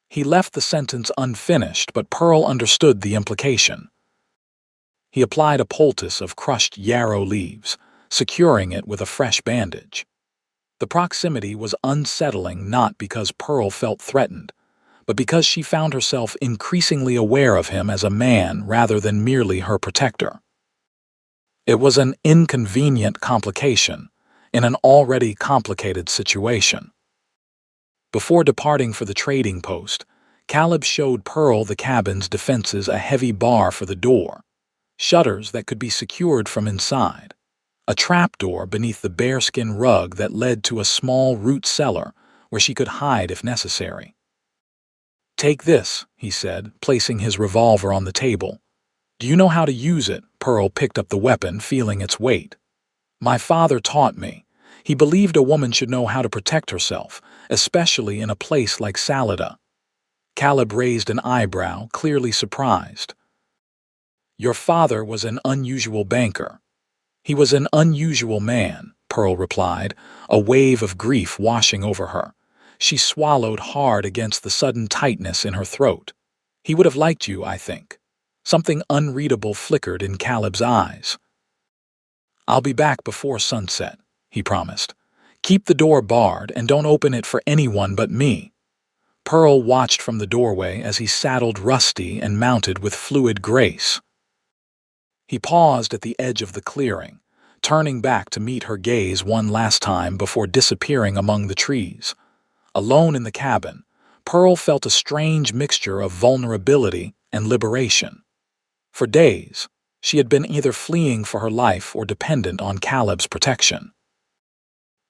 He left the sentence unfinished, but Pearl understood the implication. He applied a poultice of crushed yarrow leaves, securing it with a fresh bandage. The proximity was unsettling not because Pearl felt threatened, but because she found herself increasingly aware of him as a man rather than merely her protector. It was an inconvenient complication in an already complicated situation. Before departing for the trading post, Caleb showed Pearl the cabin's defenses, a heavy bar for the door, shutters that could be secured from inside, a trapdoor beneath the bearskin rug that led to a small root cellar where she could hide if necessary. "Take this," he said, placing his revolver on the table. "Do you know how to use it?" Pearl picked up the weapon, feeling its weight. "My father taught me. He believed a woman should know how to protect herself, especially in a place like Salida." Caleb raised an eyebrow, clearly surprised. "Your father was an unusual banker." "He was an unusual man," Pearl replied, a wave of grief washing over her. She swallowed hard against the sudden tightness in her throat. "He would have liked you, I think." Something unreadable flickered in Caleb's eyes. "I'll be back before sunset," he promised. "Keep the door barred and don't open it for anyone but me." Pearl watched from the doorway as he saddled Rusty and mounted with fluid grace. He paused at the edge of the clearing, turning back to meet her gaze one last time before disappearing among the trees. Alone in the cabin, Pearl felt a strange mixture of vulnerability and liberation. For days, she had been either fleeing for her life or dependent on Caleb's protection.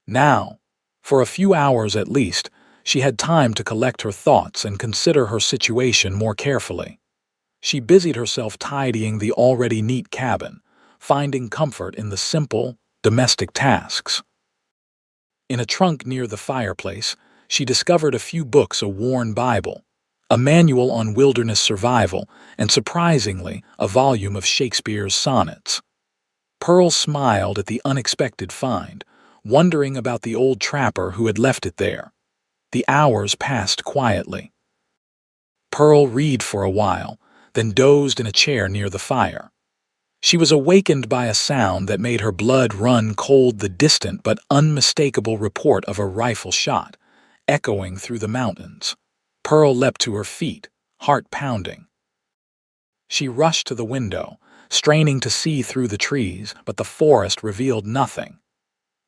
Now, for a few hours at least, she had time to collect her thoughts and consider her situation more carefully. She busied herself tidying the already neat cabin, finding comfort in the simple, domestic tasks. In a trunk near the fireplace, she discovered a few books, a worn Bible, a manual on wilderness survival, and surprisingly, a volume of Shakespeare's sonnets. Pearl smiled at the unexpected find, wondering about the old trapper who had left it there. The hours passed quietly. Pearl read for a while, then dozed in a chair near the fire. She was awakened by a sound that made her blood run cold, the distant but unmistakable report of a rifle shot, echoing through the mountains. Pearl leapt to her feet, heart pounding. She rushed to the window, straining to see through the trees, but the forest revealed nothing.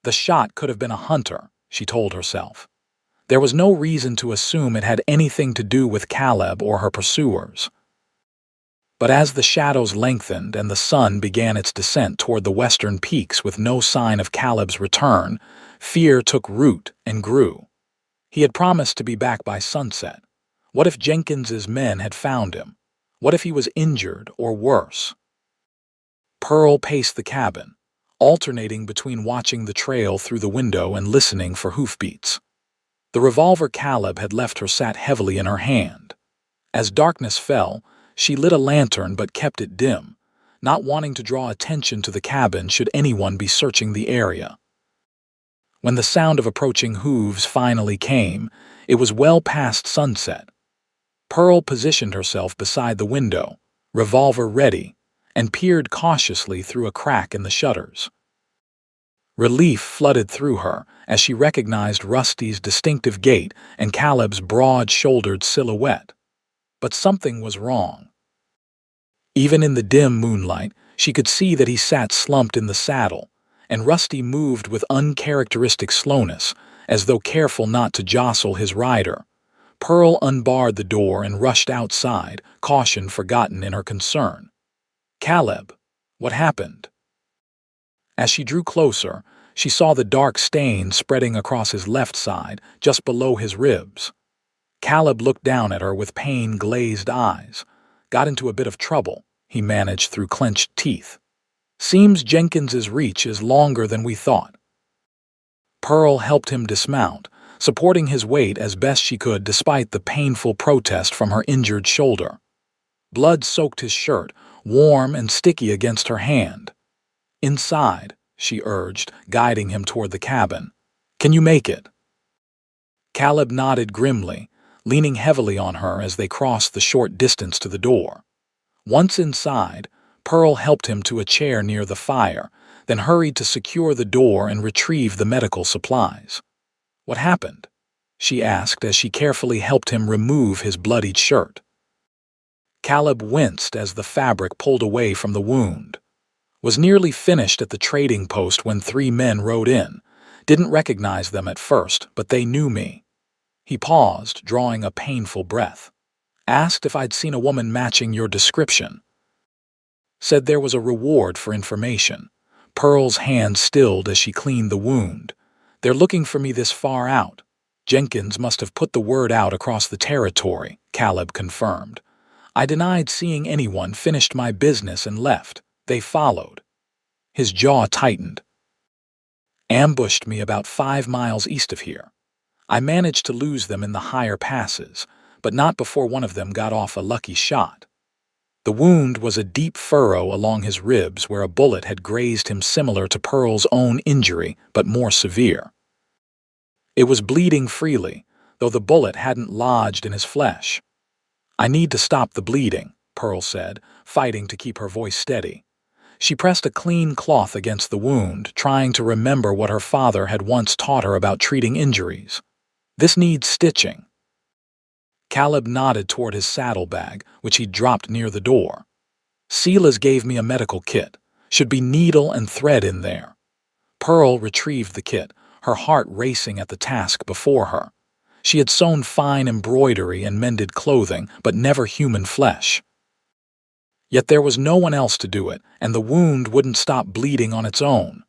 The shot could have been a hunter, she told herself. There was no reason to assume it had anything to do with Caleb or her pursuers. But as the shadows lengthened and the sun began its descent toward the western peaks with no sign of Caleb's return, fear took root and grew. He had promised to be back by sunset. What if Jenkins's men had found him? What if he was injured or worse? Pearl paced the cabin, alternating between watching the trail through the window and listening for hoofbeats. The revolver Caleb had left her sat heavily in her hand. As darkness fell, she lit a lantern but kept it dim, not wanting to draw attention to the cabin should anyone be searching the area. When the sound of approaching hooves finally came, it was well past sunset. Pearl positioned herself beside the window, revolver ready, and peered cautiously through a crack in the shutters. Relief flooded through her as she recognized Rusty's distinctive gait and Caleb's broad-shouldered silhouette. But something was wrong. Even in the dim moonlight, she could see that he sat slumped in the saddle, and Rusty moved with uncharacteristic slowness, as though careful not to jostle his rider. Pearl unbarred the door and rushed outside, caution forgotten in her concern. "Caleb, what happened?" As she drew closer, she saw the dark stain spreading across his left side, just below his ribs. Caleb looked down at her with pain-glazed eyes. "Got into a bit of trouble," he managed through clenched teeth. "Seems Jenkins's reach is longer than we thought." Pearl helped him dismount, supporting his weight as best she could despite the painful protest from her injured shoulder. Blood soaked his shirt, warm and sticky against her hand. "Inside," she urged, guiding him toward the cabin. "Can you make it?" Caleb nodded grimly, leaning heavily on her as they crossed the short distance to the door. Once inside, Pearl helped him to a chair near the fire, then hurried to secure the door and retrieve the medical supplies. "What happened?" she asked as she carefully helped him remove his bloodied shirt. Caleb winced as the fabric pulled away from the wound. "Was nearly finished at the trading post when 3 men rode in. Didn't recognize them at first, but they knew me." He paused, drawing a painful breath. "Asked if I'd seen a woman matching your description. Said there was a reward for information." Pearl's hand stilled as she cleaned the wound. "They're looking for me this far out." "Jenkins must have put the word out across the territory," Caleb confirmed. "I denied seeing anyone, finished my business, and left. They followed." His jaw tightened. "Ambushed me about 5 miles east of here. I managed to lose them in the higher passes, but not before one of them got off a lucky shot." The wound was a deep furrow along his ribs where a bullet had grazed him, similar to Pearl's own injury, but more severe. It was bleeding freely, though the bullet hadn't lodged in his flesh. "I need to stop the bleeding," Pearl said, fighting to keep her voice steady. She pressed a clean cloth against the wound, trying to remember what her father had once taught her about treating injuries. "This needs stitching." Caleb nodded toward his saddlebag, which he dropped near the door. "Silas gave me a medical kit. Should be needle and thread in there." Pearl retrieved the kit, her heart racing at the task before her. She had sewn fine embroidery and mended clothing, but never human flesh. Yet there was no one else to do it, and the wound wouldn't stop bleeding on its own.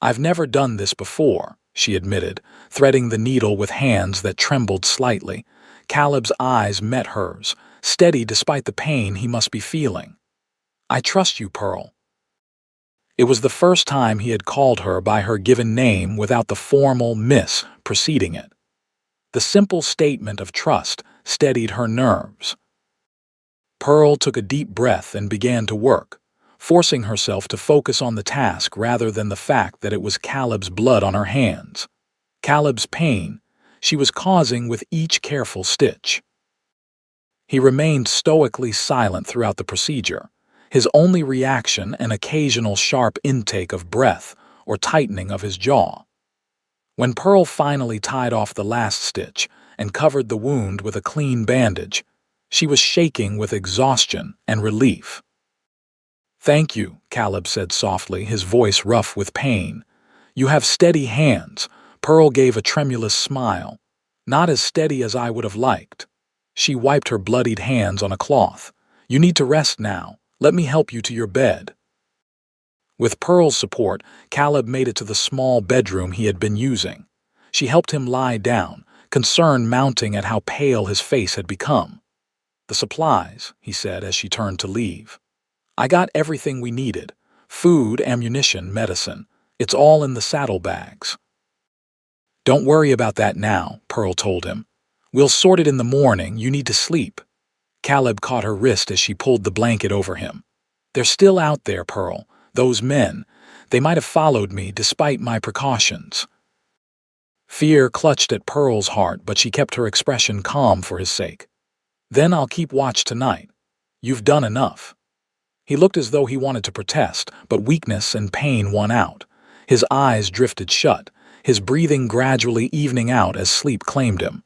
"I've never done this before," she admitted, threading the needle with hands that trembled slightly. Caleb's eyes met hers, steady despite the pain he must be feeling. "I trust you, Pearl." It was the first time he had called her by her given name without the formal "Miss" preceding it. The simple statement of trust steadied her nerves. Pearl took a deep breath and began to work, forcing herself to focus on the task rather than the fact that it was Caleb's blood on her hands. Caleb's pain she was causing with each careful stitch. He remained stoically silent throughout the procedure, his only reaction an occasional sharp intake of breath or tightening of his jaw. When Pearl finally tied off the last stitch and covered the wound with a clean bandage, she was shaking with exhaustion and relief. "Thank you," Caleb said softly, his voice rough with pain. "You have steady hands." Pearl gave a tremulous smile. "Not as steady as I would have liked." She wiped her bloodied hands on a cloth. "You need to rest now. Let me help you to your bed." With Pearl's support, Caleb made it to the small bedroom he had been using. She helped him lie down, concern mounting at how pale his face had become. "The supplies," he said as she turned to leave. "I got everything we needed. Food, ammunition, medicine. It's all in the saddlebags." "Don't worry about that now," Pearl told him. "We'll sort it in the morning. You need to sleep." Caleb caught her wrist as she pulled the blanket over him. "They're still out there, Pearl. Those men. They might have followed me despite my precautions." Fear clutched at Pearl's heart, but she kept her expression calm for his sake. "Then I'll keep watch tonight. You've done enough." He looked as though he wanted to protest, but weakness and pain won out. His eyes drifted shut, his breathing gradually evening out as sleep claimed him.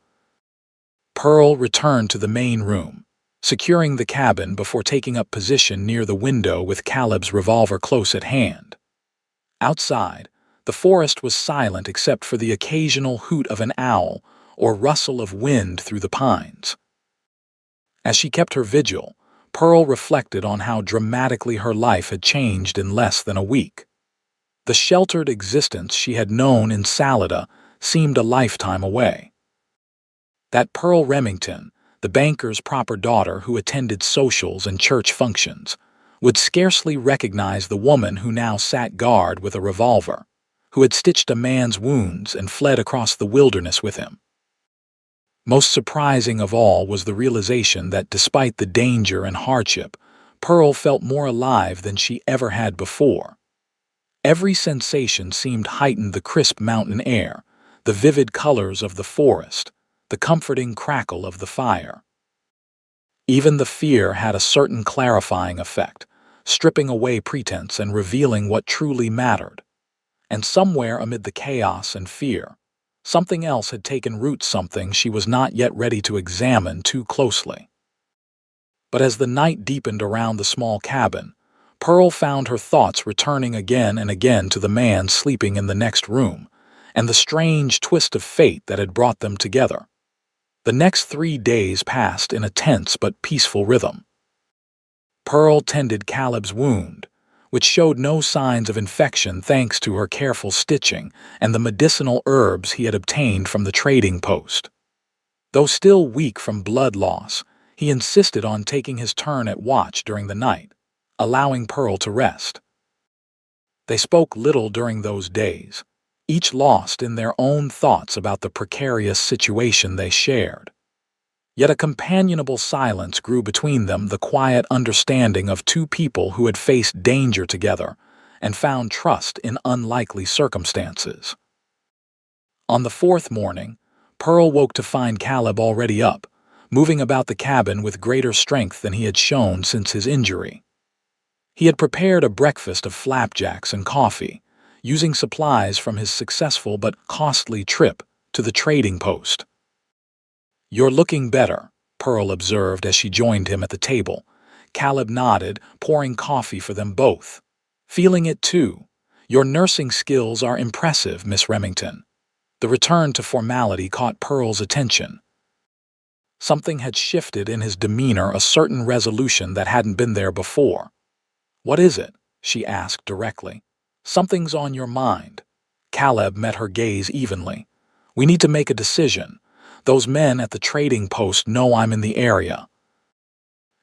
Pearl returned to the main room, securing the cabin before taking up position near the window with Caleb's revolver close at hand. Outside, the forest was silent except for the occasional hoot of an owl or rustle of wind through the pines. As she kept her vigil, Pearl reflected on how dramatically her life had changed in less than a week. The sheltered existence she had known in Salida seemed a lifetime away. That Pearl Remington, the banker's proper daughter who attended socials and church functions, would scarcely recognize the woman who now sat guard with a revolver, who had stitched a man's wounds and fled across the wilderness with him. Most surprising of all was the realization that despite the danger and hardship, Pearl felt more alive than she ever had before. Every sensation seemed heightened: the crisp mountain air, the vivid colors of the forest, the comforting crackle of the fire. Even the fear had a certain clarifying effect, stripping away pretense and revealing what truly mattered. And somewhere amid the chaos and fear, something else had taken root, something she was not yet ready to examine too closely. But as the night deepened around the small cabin, Pearl found her thoughts returning again and again to the man sleeping in the next room, and the strange twist of fate that had brought them together. The next 3 days passed in a tense but peaceful rhythm. Pearl tended Caleb's wound, which showed no signs of infection thanks to her careful stitching and the medicinal herbs he had obtained from the trading post. Though still weak from blood loss, he insisted on taking his turn at watch during the night, allowing Pearl to rest. They spoke little during those days, each lost in their own thoughts about the precarious situation they shared. Yet a companionable silence grew between them, the quiet understanding of two people who had faced danger together and found trust in unlikely circumstances. On the 4th morning, Pearl woke to find Caleb already up, moving about the cabin with greater strength than he had shown since his injury. He had prepared a breakfast of flapjacks and coffee, using supplies from his successful but costly trip to the trading post. "You're looking better," Pearl observed as she joined him at the table. Caleb nodded, pouring coffee for them both. "Feeling it too. Your nursing skills are impressive, Miss Remington." The return to formality caught Pearl's attention. Something had shifted in his demeanor, a certain resolution that hadn't been there before. "What is it?" she asked directly. "Something's on your mind." Caleb met her gaze evenly. "We need to make a decision. Those men at the trading post know I'm in the area.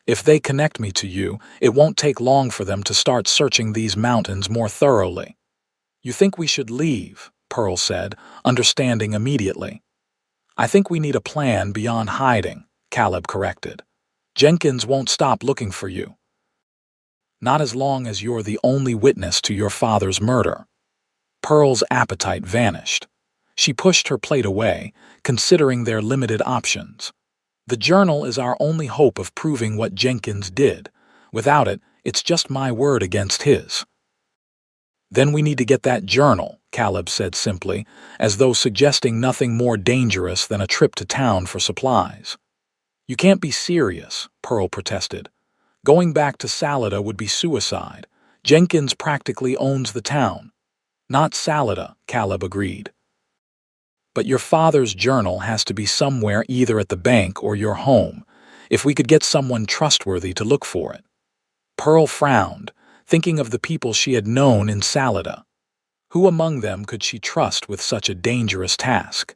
If they connect me to you, it won't take long for them to start searching these mountains more thoroughly." "You think we should leave?" Pearl said, understanding immediately. I think we need a plan beyond hiding, Caleb corrected. Jenkins won't stop looking for you. Not as long as you're the only witness to your father's murder. Pearl's appetite vanished. She pushed her plate away, considering their limited options. The journal is our only hope of proving what Jenkins did. Without it, it's just my word against his. Then we need to get that journal, Caleb said simply, as though suggesting nothing more dangerous than a trip to town for supplies. You can't be serious, Pearl protested. Going back to Salida would be suicide. Jenkins practically owns the town. Not Salida, Caleb agreed. But your father's journal has to be somewhere either at the bank or your home, if we could get someone trustworthy to look for it. Pearl frowned, thinking of the people she had known in Salida. Who among them could she trust with such a dangerous task?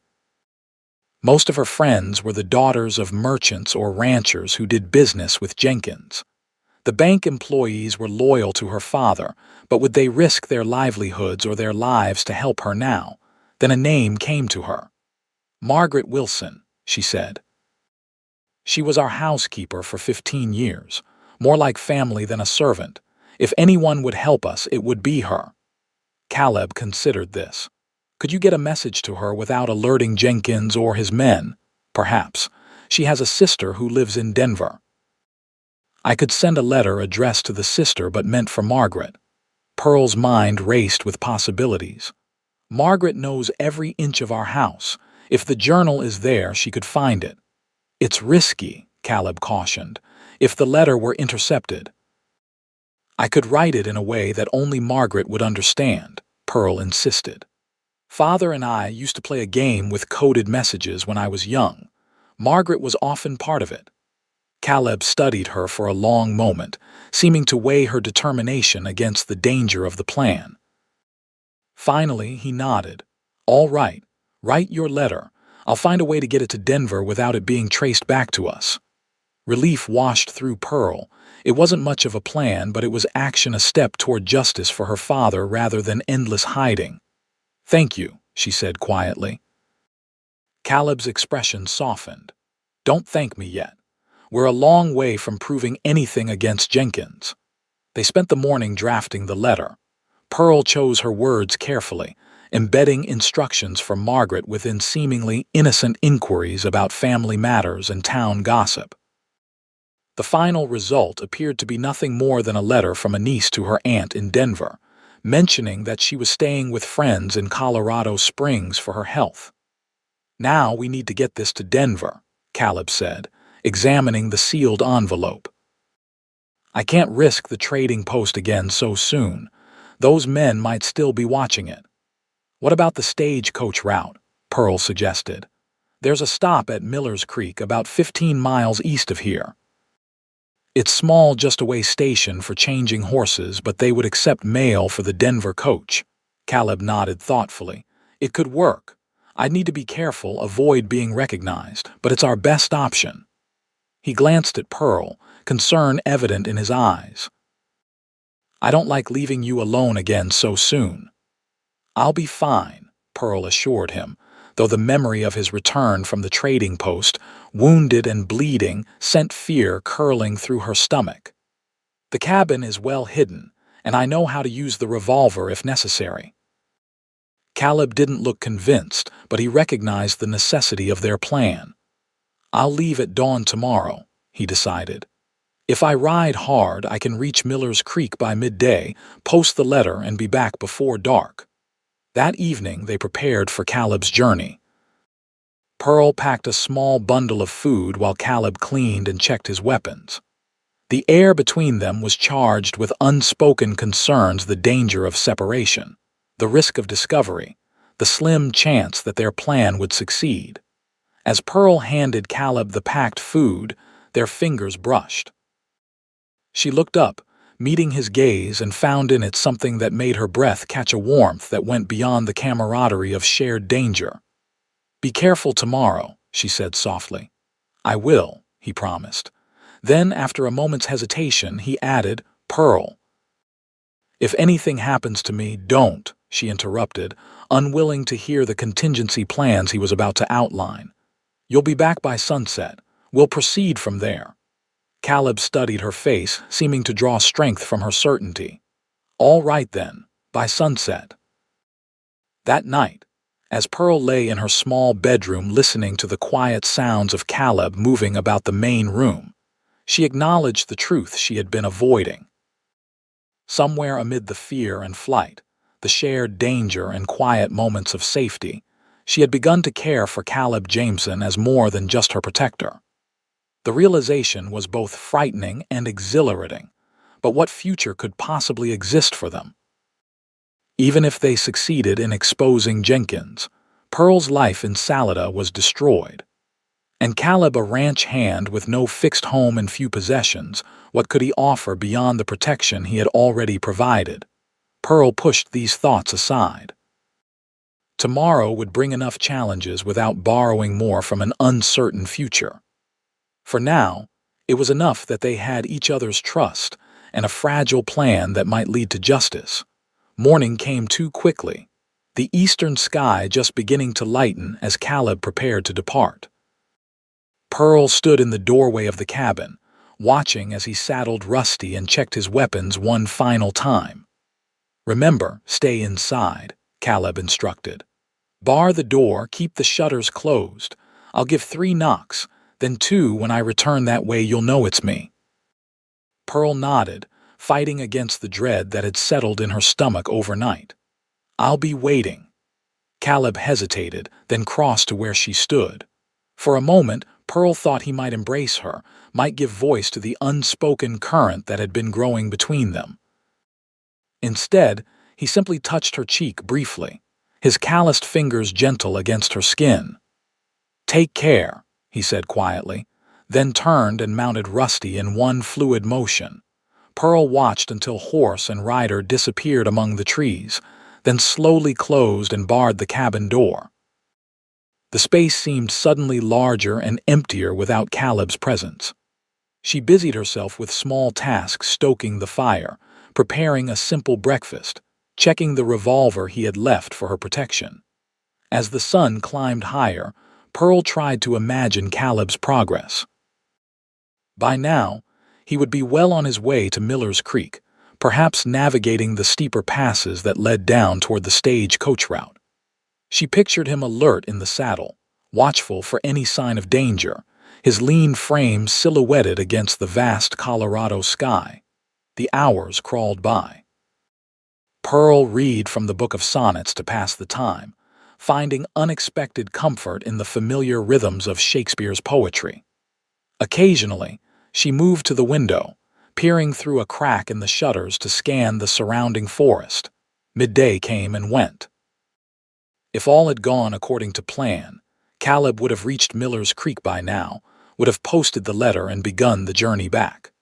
Most of her friends were the daughters of merchants or ranchers who did business with Jenkins. The bank employees were loyal to her father, but would they risk their livelihoods or their lives to help her now? Then a name came to her. Margaret Wilson, she said. She was our housekeeper for 15 years, more like family than a servant. If anyone would help us, it would be her. Caleb considered this. Could you get a message to her without alerting Jenkins or his men? Perhaps. She has a sister who lives in Denver. I could send a letter addressed to the sister but meant for Margaret. Pearl's mind raced with possibilities. Margaret knows every inch of our house. If the journal is there, she could find it. It's risky, Caleb cautioned, if the letter were intercepted. I could write it in a way that only Margaret would understand, Pearl insisted. Father and I used to play a game with coded messages when I was young. Margaret was often part of it. Caleb studied her for a long moment, seeming to weigh her determination against the danger of the plan. Finally, he nodded. All right, write your letter. I'll find a way to get it to Denver without it being traced back to us. Relief washed through Pearl. It wasn't much of a plan, but it was action, a step toward justice for her father rather than endless hiding. Thank you, she said quietly. Caleb's expression softened. Don't thank me yet. We're a long way from proving anything against Jenkins. They spent the morning drafting the letter. Pearl chose her words carefully, embedding instructions for Margaret within seemingly innocent inquiries about family matters and town gossip. The final result appeared to be nothing more than a letter from a niece to her aunt in Denver, mentioning that she was staying with friends in Colorado Springs for her health. Now we need to get this to Denver, Caleb said, examining the sealed envelope. I can't risk the trading post again so soon. Those men might still be watching it. What about the stagecoach route? Pearl suggested. There's a stop at Miller's Creek about 15 miles east of here. It's small just-away station for changing horses, but they would accept mail for the Denver coach. Caleb nodded thoughtfully. It could work. I'd need to be careful, avoid being recognized, but it's our best option. He glanced at Pearl, concern evident in his eyes. I don't like leaving you alone again so soon. I'll be fine, Pearl assured him, though the memory of his return from the trading post, wounded and bleeding, sent fear curling through her stomach. The cabin is well hidden, and I know how to use the revolver if necessary. Caleb didn't look convinced, but he recognized the necessity of their plan. I'll leave at dawn tomorrow, he decided. If I ride hard, I can reach Miller's Creek by midday, post the letter, and be back before dark. That evening, they prepared for Caleb's journey. Pearl packed a small bundle of food while Caleb cleaned and checked his weapons. The air between them was charged with unspoken concerns, the danger of separation, the risk of discovery, the slim chance that their plan would succeed. As Pearl handed Caleb the packed food, their fingers brushed. She looked up, meeting his gaze, and found in it something that made her breath catch a warmth that went beyond the camaraderie of shared danger. Be careful tomorrow, she said softly. I will, he promised. Then, after a moment's hesitation, he added, Pearl. If anything happens to me, don't, she interrupted, unwilling to hear the contingency plans he was about to outline. You'll be back by sunset. We'll proceed from there. Caleb studied her face, seeming to draw strength from her certainty. All right then, by sunset. That night, as Pearl lay in her small bedroom listening to the quiet sounds of Caleb moving about the main room, she acknowledged the truth she had been avoiding. Somewhere amid the fear and flight, the shared danger and quiet moments of safety, she had begun to care for Caleb Jameson as more than just her protector. The realization was both frightening and exhilarating, but what future could possibly exist for them? Even if they succeeded in exposing Jenkins, Pearl's life in Salida was destroyed. And Caleb, a ranch hand with no fixed home and few possessions, what could he offer beyond the protection he had already provided? Pearl pushed these thoughts aside. Tomorrow would bring enough challenges without borrowing more from an uncertain future. For now, it was enough that they had each other's trust and a fragile plan that might lead to justice. Morning came too quickly, the eastern sky just beginning to lighten as Caleb prepared to depart. Pearl stood in the doorway of the cabin, watching as he saddled Rusty and checked his weapons one final time. "Remember, stay inside," Caleb instructed. "Bar the door, keep the shutters closed. I'll give 3 knocks, then 2 when I return, that way you'll know it's me." Pearl nodded, fighting against the dread that had settled in her stomach overnight. "I'll be waiting." Caleb hesitated, then crossed to where she stood. For a moment, Pearl thought he might embrace her, might give voice to the unspoken current that had been growing between them. Instead, he simply touched her cheek briefly, his calloused fingers gentle against her skin. "Take care," he said quietly, then turned and mounted Rusty in one fluid motion. Pearl watched until horse and rider disappeared among the trees, then slowly closed and barred the cabin door. The space seemed suddenly larger and emptier without Caleb's presence. She busied herself with small tasks, stoking the fire, preparing a simple breakfast, checking the revolver he had left for her protection. As the sun climbed higher, Pearl tried to imagine Caleb's progress. By now, he would be well on his way to Miller's Creek, perhaps navigating the steeper passes that led down toward the stage-coach route. She pictured him alert in the saddle, watchful for any sign of danger, his lean frame silhouetted against the vast Colorado sky. The hours crawled by. Pearl read from the Book of Sonnets to pass the time, finding unexpected comfort in the familiar rhythms of Shakespeare's poetry. Occasionally, she moved to the window, peering through a crack in the shutters to scan the surrounding forest. Midday came and went. If all had gone according to plan, Caleb would have reached Miller's Creek by now, would have posted the letter and begun the journey back.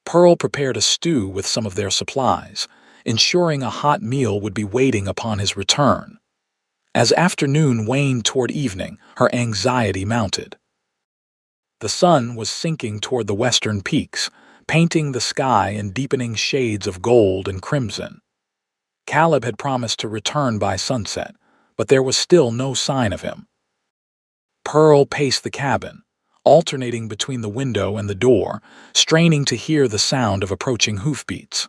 Pearl prepared a stew with some of their supplies, ensuring a hot meal would be waiting upon his return. As afternoon waned toward evening, her anxiety mounted. The sun was sinking toward the western peaks, painting the sky in deepening shades of gold and crimson. Caleb had promised to return by sunset, but there was still no sign of him. Pearl paced the cabin, alternating between the window and the door, straining to hear the sound of approaching hoofbeats.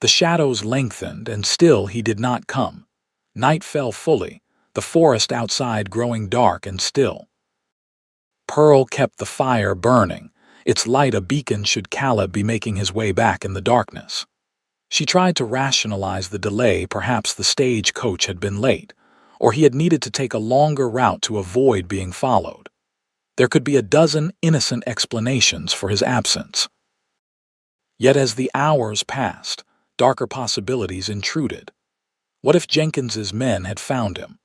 The shadows lengthened, and still he did not come. Night fell fully, the forest outside growing dark and still. Pearl kept the fire burning, its light a beacon should Caleb be making his way back in the darkness. She tried to rationalize the delay. Perhaps the stagecoach had been late, or he had needed to take a longer route to avoid being followed. There could be a dozen innocent explanations for his absence. Yet as the hours passed, darker possibilities intruded. What if Jenkins's men had found him?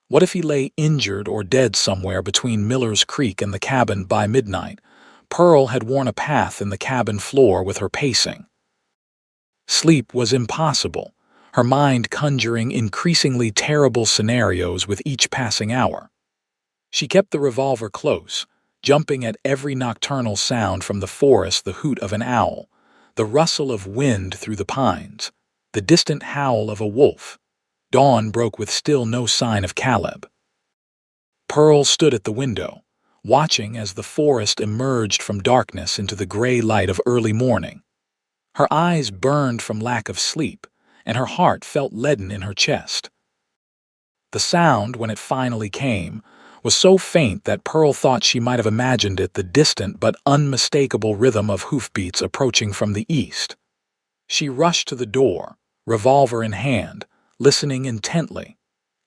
What if he lay injured or dead somewhere between Miller's Creek and the cabin by midnight? Pearl had worn a path in the cabin floor with her pacing. Sleep was impossible, her mind conjuring increasingly terrible scenarios with each passing hour. She kept the revolver close, jumping at every nocturnal sound from the forest, the hoot of an owl, the rustle of wind through the pines, the distant howl of a wolf. Dawn broke with still no sign of Caleb. Pearl stood at the window, watching as the forest emerged from darkness into the gray light of early morning. Her eyes burned from lack of sleep, and her heart felt leaden in her chest. The sound, when it finally came, was so faint that Pearl thought she might have imagined it the distant but unmistakable rhythm of hoofbeats approaching from the east. She rushed to the door, revolver in hand, listening intently.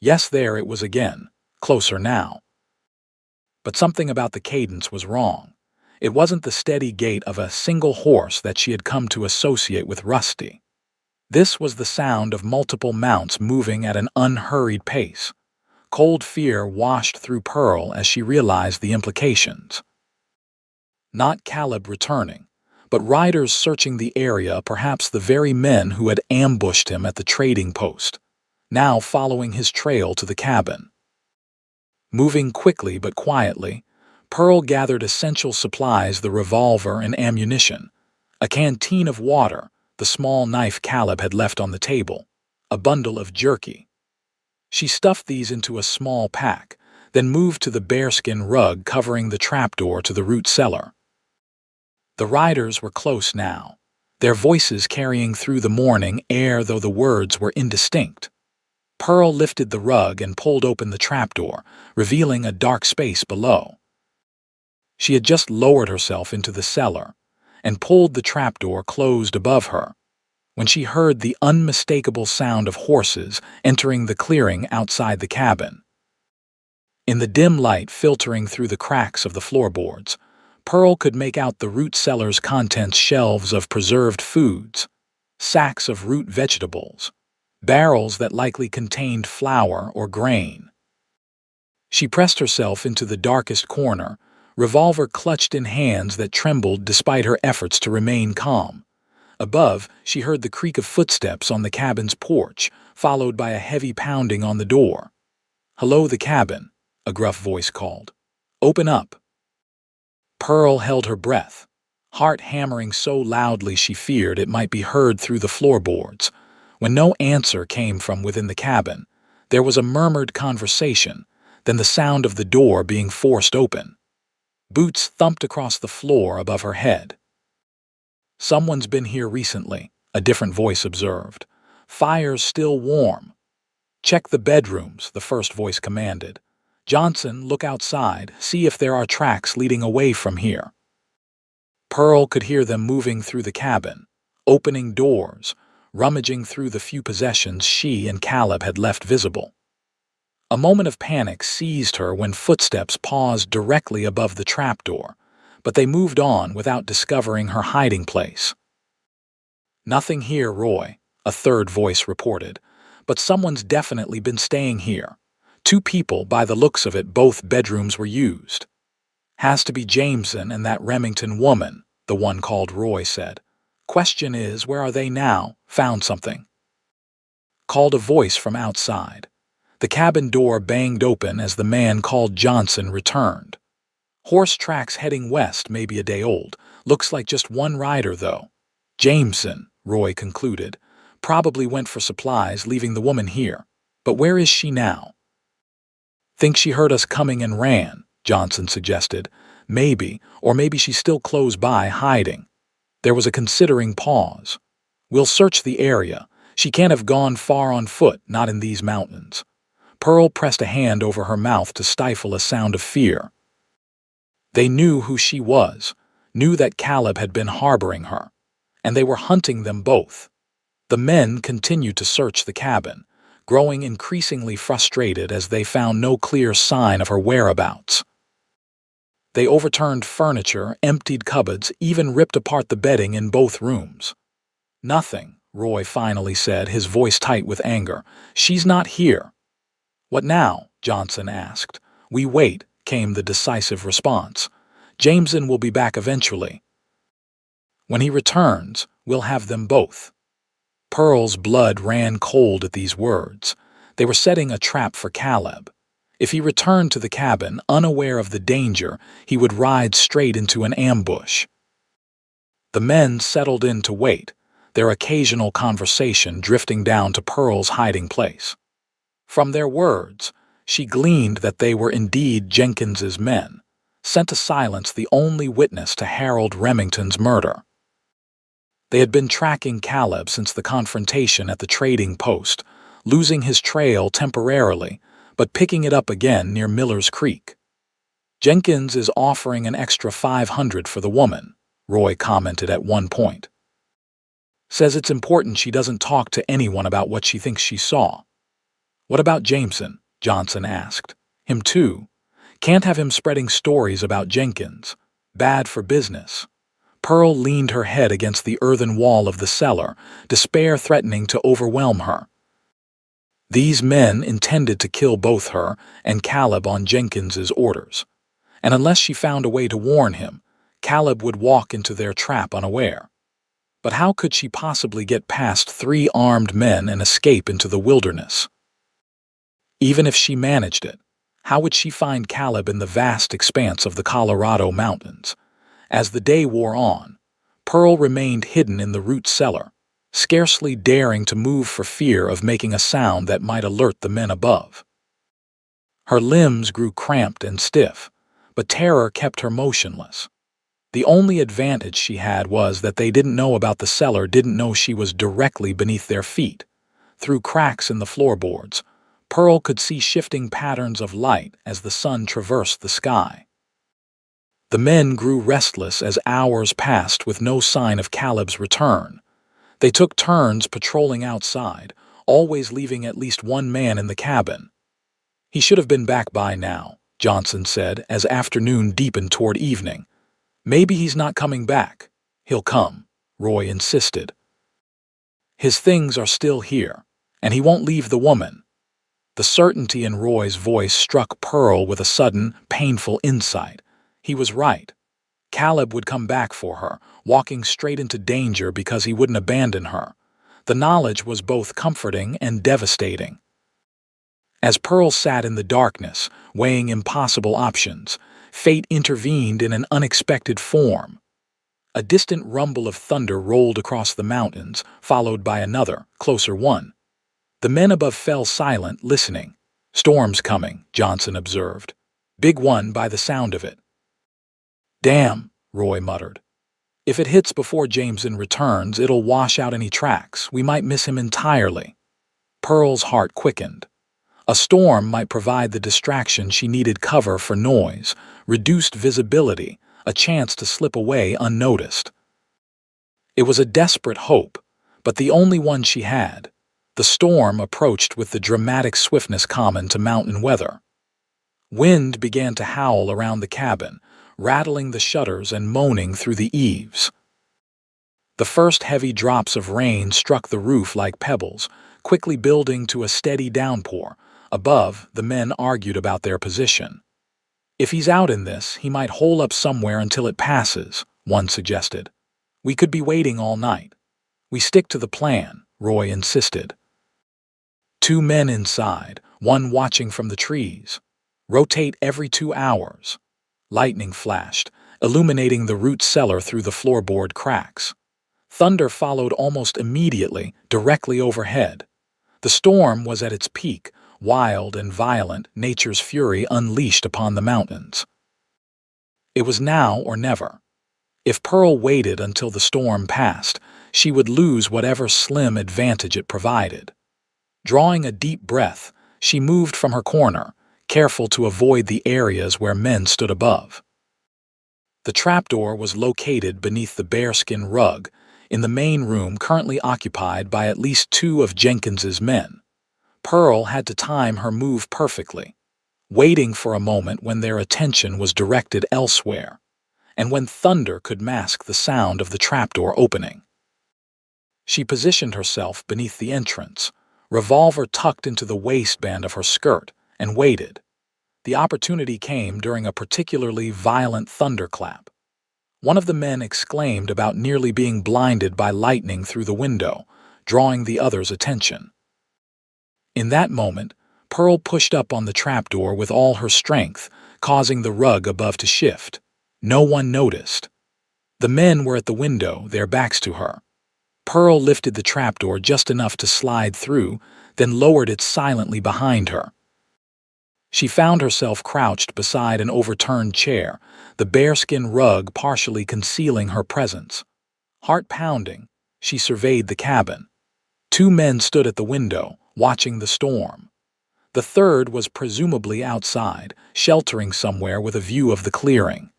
Yes, there it was again, closer now. But something about the cadence was wrong. It wasn't the steady gait of a single horse that she had come to associate with Rusty. This was the sound of multiple mounts moving at an unhurried pace. Cold fear washed through Pearl as she realized the implications. Not Caleb returning, but riders searching the area, perhaps the very men who had ambushed him at the trading post, now following his trail to the cabin. Moving quickly but quietly, Pearl gathered essential supplies: the revolver and ammunition, a canteen of water, the small knife Caleb had left on the table, a bundle of jerky. She stuffed these into a small pack, then moved to the bearskin rug covering the trapdoor to the root cellar. The riders were close now, their voices carrying through the morning air though the words were indistinct. Pearl lifted the rug and pulled open the trapdoor, revealing a dark space below. She had just lowered herself into the cellar and pulled the trapdoor closed above her when she heard the unmistakable sound of horses entering the clearing outside the cabin. In the dim light filtering through the cracks of the floorboards, Pearl could make out the root cellar's contents: shelves of preserved foods, sacks of root vegetables, barrels that likely contained flour or grain. She pressed herself into the darkest corner, revolver clutched in hands that trembled despite her efforts to remain calm. Above, she heard the creak of footsteps on the cabin's porch, followed by a heavy pounding on the door. "Hello, the cabin," a gruff voice called. "Open up." Pearl held her breath, heart hammering so loudly she feared it might be heard through the floorboards. When no answer came from within the cabin, there was a murmured conversation, then the sound of the door being forced open. Boots thumped across the floor above her head. "Someone's been here recently," a different voice observed. "Fire's still warm." "Check the bedrooms," the first voice commanded. "Johnson, look outside, see if there are tracks leading away from here." Pearl could hear them moving through the cabin, opening doors, rummaging through the few possessions she and Caleb had left visible. A moment of panic seized her when footsteps paused directly above the trapdoor, but they moved on without discovering her hiding place. "Nothing here, Roy," a third voice reported, "but someone's definitely been staying here. 2 people, by the looks of it. Both bedrooms were used." "Has to be Jameson and that Remington woman," the one called Roy said. "Question is, where are they now? Found something?" Called a voice from outside. The cabin door banged open as the man called Johnson returned. "Horse tracks heading west, maybe a day old. Looks like just one rider, though." "Jameson," Roy concluded. "Probably went for supplies, leaving the woman here. But where is she now?" "Think she heard us coming and ran," Johnson suggested. "Maybe, or maybe she's still close by, hiding." There was a considering pause. "We'll search the area. She can't have gone far on foot, not in these mountains." Pearl pressed a hand over her mouth to stifle a sound of fear. They knew who she was, knew that Caleb had been harboring her, and they were hunting them both. The men continued to search the cabin, growing increasingly frustrated as they found no clear sign of her whereabouts. They overturned furniture, emptied cupboards, even ripped apart the bedding in both rooms. "Nothing," Roy finally said, his voice tight with anger. "She's not here." "What now?" Johnson asked. "We wait," came the decisive response. "Jameson will be back eventually. When he returns, we'll have them both." Pearl's blood ran cold at these words. They were setting a trap for Caleb. If he returned to the cabin, unaware of the danger, he would ride straight into an ambush. The men settled in to wait, their occasional conversation drifting down to Pearl's hiding place. From their words, she gleaned that they were indeed Jenkins's men, sent to silence the only witness to Harold Remington's murder. They had been tracking Caleb since the confrontation at the trading post, losing his trail temporarily, but picking it up again near Miller's Creek. "Jenkins is offering an extra $500 for the woman," Roy commented at one point. "Says it's important she doesn't talk to anyone about what she thinks she saw." "What about Jameson?" Johnson asked. "Him too. Can't have him spreading stories about Jenkins. Bad for business." Pearl leaned her head against the earthen wall of the cellar, despair threatening to overwhelm her. These men intended to kill both her and Caleb on Jenkins's orders, and unless she found a way to warn him, Caleb would walk into their trap unaware. But how could she possibly get past 3 armed men and escape into the wilderness? Even if she managed it, how would she find Caleb in the vast expanse of the Colorado mountains? As the day wore on, Pearl remained hidden in the root cellar, scarcely daring to move for fear of making a sound that might alert the men above. Her limbs grew cramped and stiff, but terror kept her motionless. The only advantage she had was that they didn't know about the cellar, didn't know she was directly beneath their feet. Through cracks in the floorboards, Pearl could see shifting patterns of light as the sun traversed the sky. The men grew restless as hours passed with no sign of Caleb's return. They took turns patrolling outside, always leaving at least one man in the cabin. "He should have been back by now," Johnson said as afternoon deepened toward evening. "Maybe he's not coming back." "He'll come," Roy insisted. "His things are still here, and he won't leave the woman." The certainty in Roy's voice struck Pearl with a sudden, painful insight. He was right. Caleb would come back for her, walking straight into danger because he wouldn't abandon her. The knowledge was both comforting and devastating. As Pearl sat in the darkness, weighing impossible options, fate intervened in an unexpected form. A distant rumble of thunder rolled across the mountains, followed by another, closer one. The men above fell silent, listening. "Storm's coming," Johnson observed. "Big one by the sound of it." "Damn," Roy muttered. "If it hits before Jameson returns, it'll wash out any tracks. We might miss him entirely." Pearl's heart quickened. A storm might provide the distraction she needed: cover for noise, reduced visibility, a chance to slip away unnoticed. It was a desperate hope, but the only one she had. The storm approached with the dramatic swiftness common to mountain weather. Wind began to howl around the cabin, rattling the shutters and moaning through the eaves. The first heavy drops of rain struck the roof like pebbles, quickly building to a steady downpour. Above, the men argued about their position. "If he's out in this, he might hole up somewhere until it passes," one suggested. "We could be waiting all night." "We stick to the plan," Roy insisted. 2 men inside, one watching from the trees. "Rotate every 2 hours." Lightning flashed, illuminating the root cellar through the floorboard cracks. Thunder followed almost immediately, directly overhead. The storm was at its peak, wild and violent, nature's fury unleashed upon the mountains. It was now or never. If Pearl waited until the storm passed, she would lose whatever slim advantage it provided. Drawing a deep breath, she moved from her corner, careful to avoid the areas where men stood above. The trapdoor was located beneath the bearskin rug, in the main room currently occupied by at least 2 of Jenkins's men. Pearl had to time her move perfectly, waiting for a moment when their attention was directed elsewhere, and when thunder could mask the sound of the trapdoor opening. She positioned herself beneath the entrance, revolver tucked into the waistband of her skirt, and waited. The opportunity came during a particularly violent thunderclap. One of the men exclaimed about nearly being blinded by lightning through the window, drawing the other's attention. In that moment, Pearl pushed up on the trapdoor with all her strength, causing the rug above to shift. No one noticed. The men were at the window, their backs to her. Pearl lifted the trapdoor just enough to slide through, then lowered it silently behind her. She found herself crouched beside an overturned chair, the bearskin rug partially concealing her presence. Heart pounding, she surveyed the cabin. Two men stood at the window, watching the storm. The third was presumably outside, sheltering somewhere with a view of the clearing.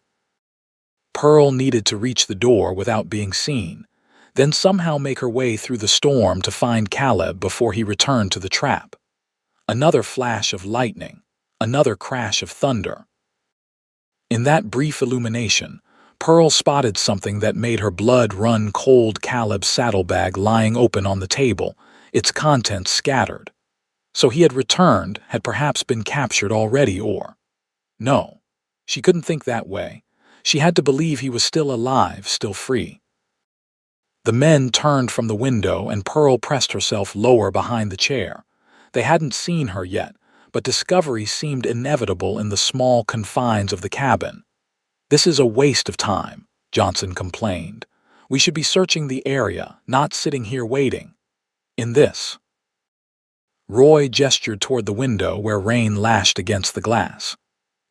Pearl needed to reach the door without being seen, then somehow make her way through the storm to find Caleb before he returned to the trap. Another flash of lightning, another crash of thunder. In that brief illumination, Pearl spotted something that made her blood run cold. Caleb's saddlebag lying open on the table, its contents scattered. So he had returned, had perhaps been captured already, or... No, she couldn't think that way. She had to believe he was still alive, still free. The men turned from the window and Pearl pressed herself lower behind the chair. They hadn't seen her yet, but discovery seemed inevitable in the small confines of the cabin. "This is a waste of time," Johnson complained. "We should be searching the area, not sitting here waiting." "In this." Roy gestured toward the window where rain lashed against the glass.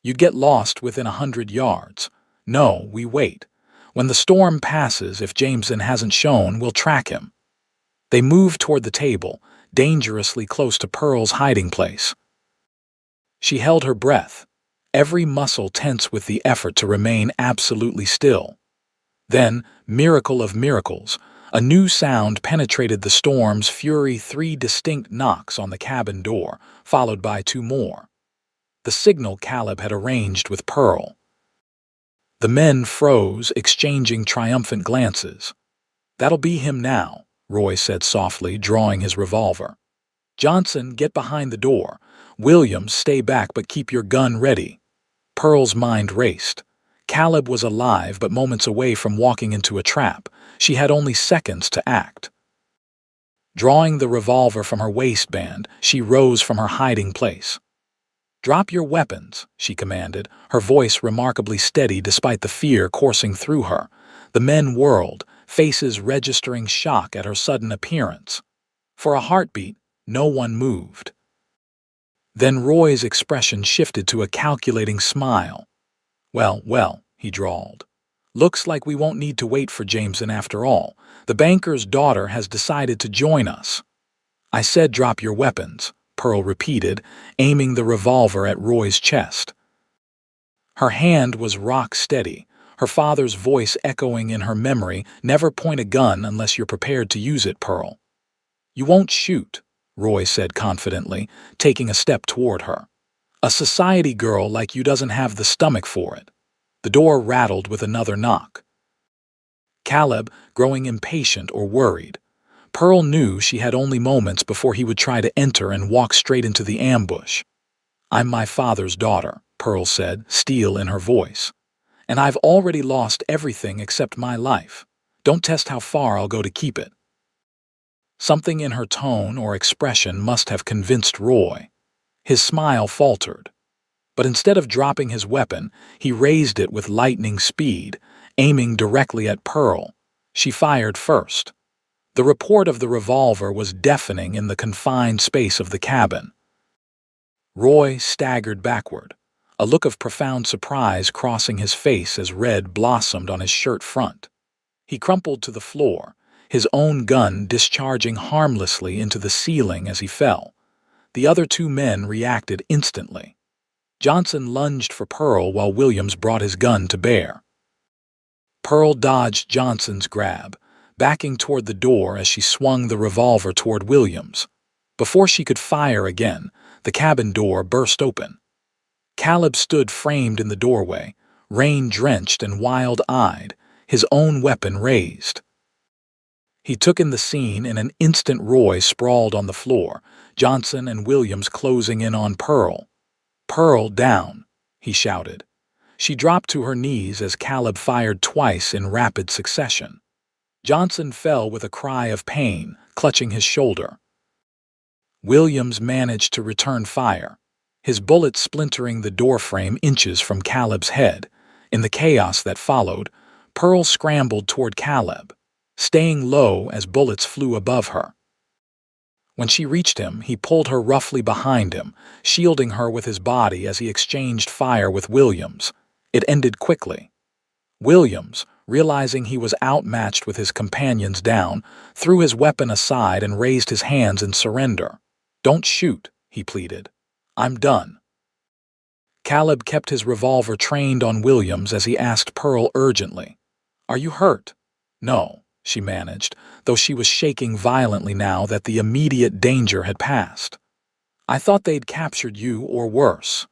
"You'd get lost within 100 yards. No, we wait. When the storm passes, if Jameson hasn't shown, we'll track him." They moved toward the table, dangerously close to Pearl's hiding place. She held her breath, every muscle tense with the effort to remain absolutely still. Then, miracle of miracles, a new sound penetrated the storm's fury. 3 distinct knocks on the cabin door, followed by 2 more. The signal Caleb had arranged with Pearl. The men froze, exchanging triumphant glances. "That'll be him now," Roy said softly, drawing his revolver. "Johnson, get behind the door. Williams, stay back but keep your gun ready." Pearl's mind raced. Caleb was alive but moments away from walking into a trap. She had only seconds to act. Drawing the revolver from her waistband, she rose from her hiding place. "Drop your weapons," she commanded, her voice remarkably steady despite the fear coursing through her. The men whirled, faces registering shock at her sudden appearance. For a heartbeat, no one moved. Then Roy's expression shifted to a calculating smile. Well, he drawled. "Looks like we won't need to wait for Jameson after all. The banker's daughter has decided to join us." "I said drop your weapons," Pearl repeated, aiming the revolver at Roy's chest. Her hand was rock steady, her father's voice echoing in her memory, "Never point a gun unless you're prepared to use it, Pearl." "You won't shoot," Roy said confidently, taking a step toward her. "A society girl like you doesn't have the stomach for it." The door rattled with another knock. Caleb, growing impatient or worried. Pearl knew she had only moments before he would try to enter and walk straight into the ambush. "I'm my father's daughter," Pearl said, steel in her voice. "And I've already lost everything except my life. Don't test how far I'll go to keep it." Something in her tone or expression must have convinced Roy. His smile faltered. But instead of dropping his weapon, he raised it with lightning speed, aiming directly at Pearl. She fired first. The report of the revolver was deafening in the confined space of the cabin. Roy staggered backward, a look of profound surprise crossing his face as red blossomed on his shirt front. He crumpled to the floor, his own gun discharging harmlessly into the ceiling as he fell. The other 2 men reacted instantly. Johnson lunged for Pearl while Williams brought his gun to bear. Pearl dodged Johnson's grab, backing toward the door as she swung the revolver toward Williams. Before she could fire again, the cabin door burst open. Caleb stood framed in the doorway, rain-drenched and wild-eyed, his own weapon raised. He took in the scene in an instant. Roy sprawled on the floor, Johnson and Williams closing in on Pearl. "Pearl, down," he shouted. She dropped to her knees as Caleb fired twice in rapid succession. Johnson fell with a cry of pain, clutching his shoulder. Williams managed to return fire, his bullet splintering the doorframe inches from Caleb's head. In the chaos that followed, Pearl scrambled toward Caleb, staying low as bullets flew above her. When she reached him, he pulled her roughly behind him, shielding her with his body as he exchanged fire with Williams. It ended quickly. Williams, realizing he was outmatched with his companions down, threw his weapon aside and raised his hands in surrender. "Don't shoot," he pleaded. "I'm done." Caleb kept his revolver trained on Williams as he asked Pearl urgently, "Are you hurt?" "No," she managed, though she was shaking violently now that the immediate danger had passed. "I thought they'd captured you or worse."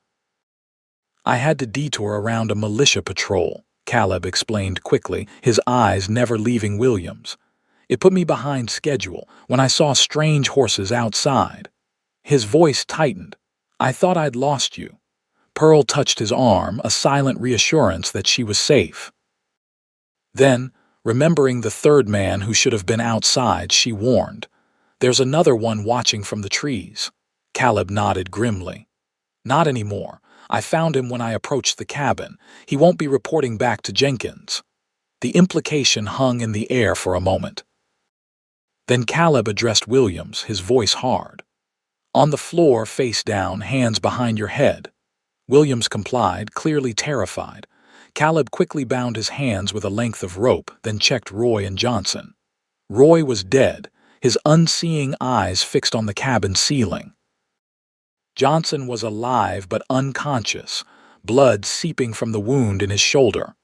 "I had to detour around a militia patrol," Caleb explained quickly, his eyes never leaving Williams. "It put me behind schedule when I saw strange horses outside." His voice tightened. "I thought I'd lost you." Pearl touched his arm, a silent reassurance that she was safe. Then, remembering the third man who should have been outside, she warned, "There's another one watching from the trees." Caleb nodded grimly. "Not anymore. I found him when I approached the cabin. He won't be reporting back to Jenkins." The implication hung in the air for a moment. Then Caleb addressed Williams, his voice hard. "On the floor, face down, hands behind your head." Williams complied, clearly terrified. Caleb quickly bound his hands with a length of rope, then checked Roy and Johnson. Roy was dead, his unseeing eyes fixed on the cabin ceiling. Johnson was alive but unconscious, blood seeping from the wound in his shoulder.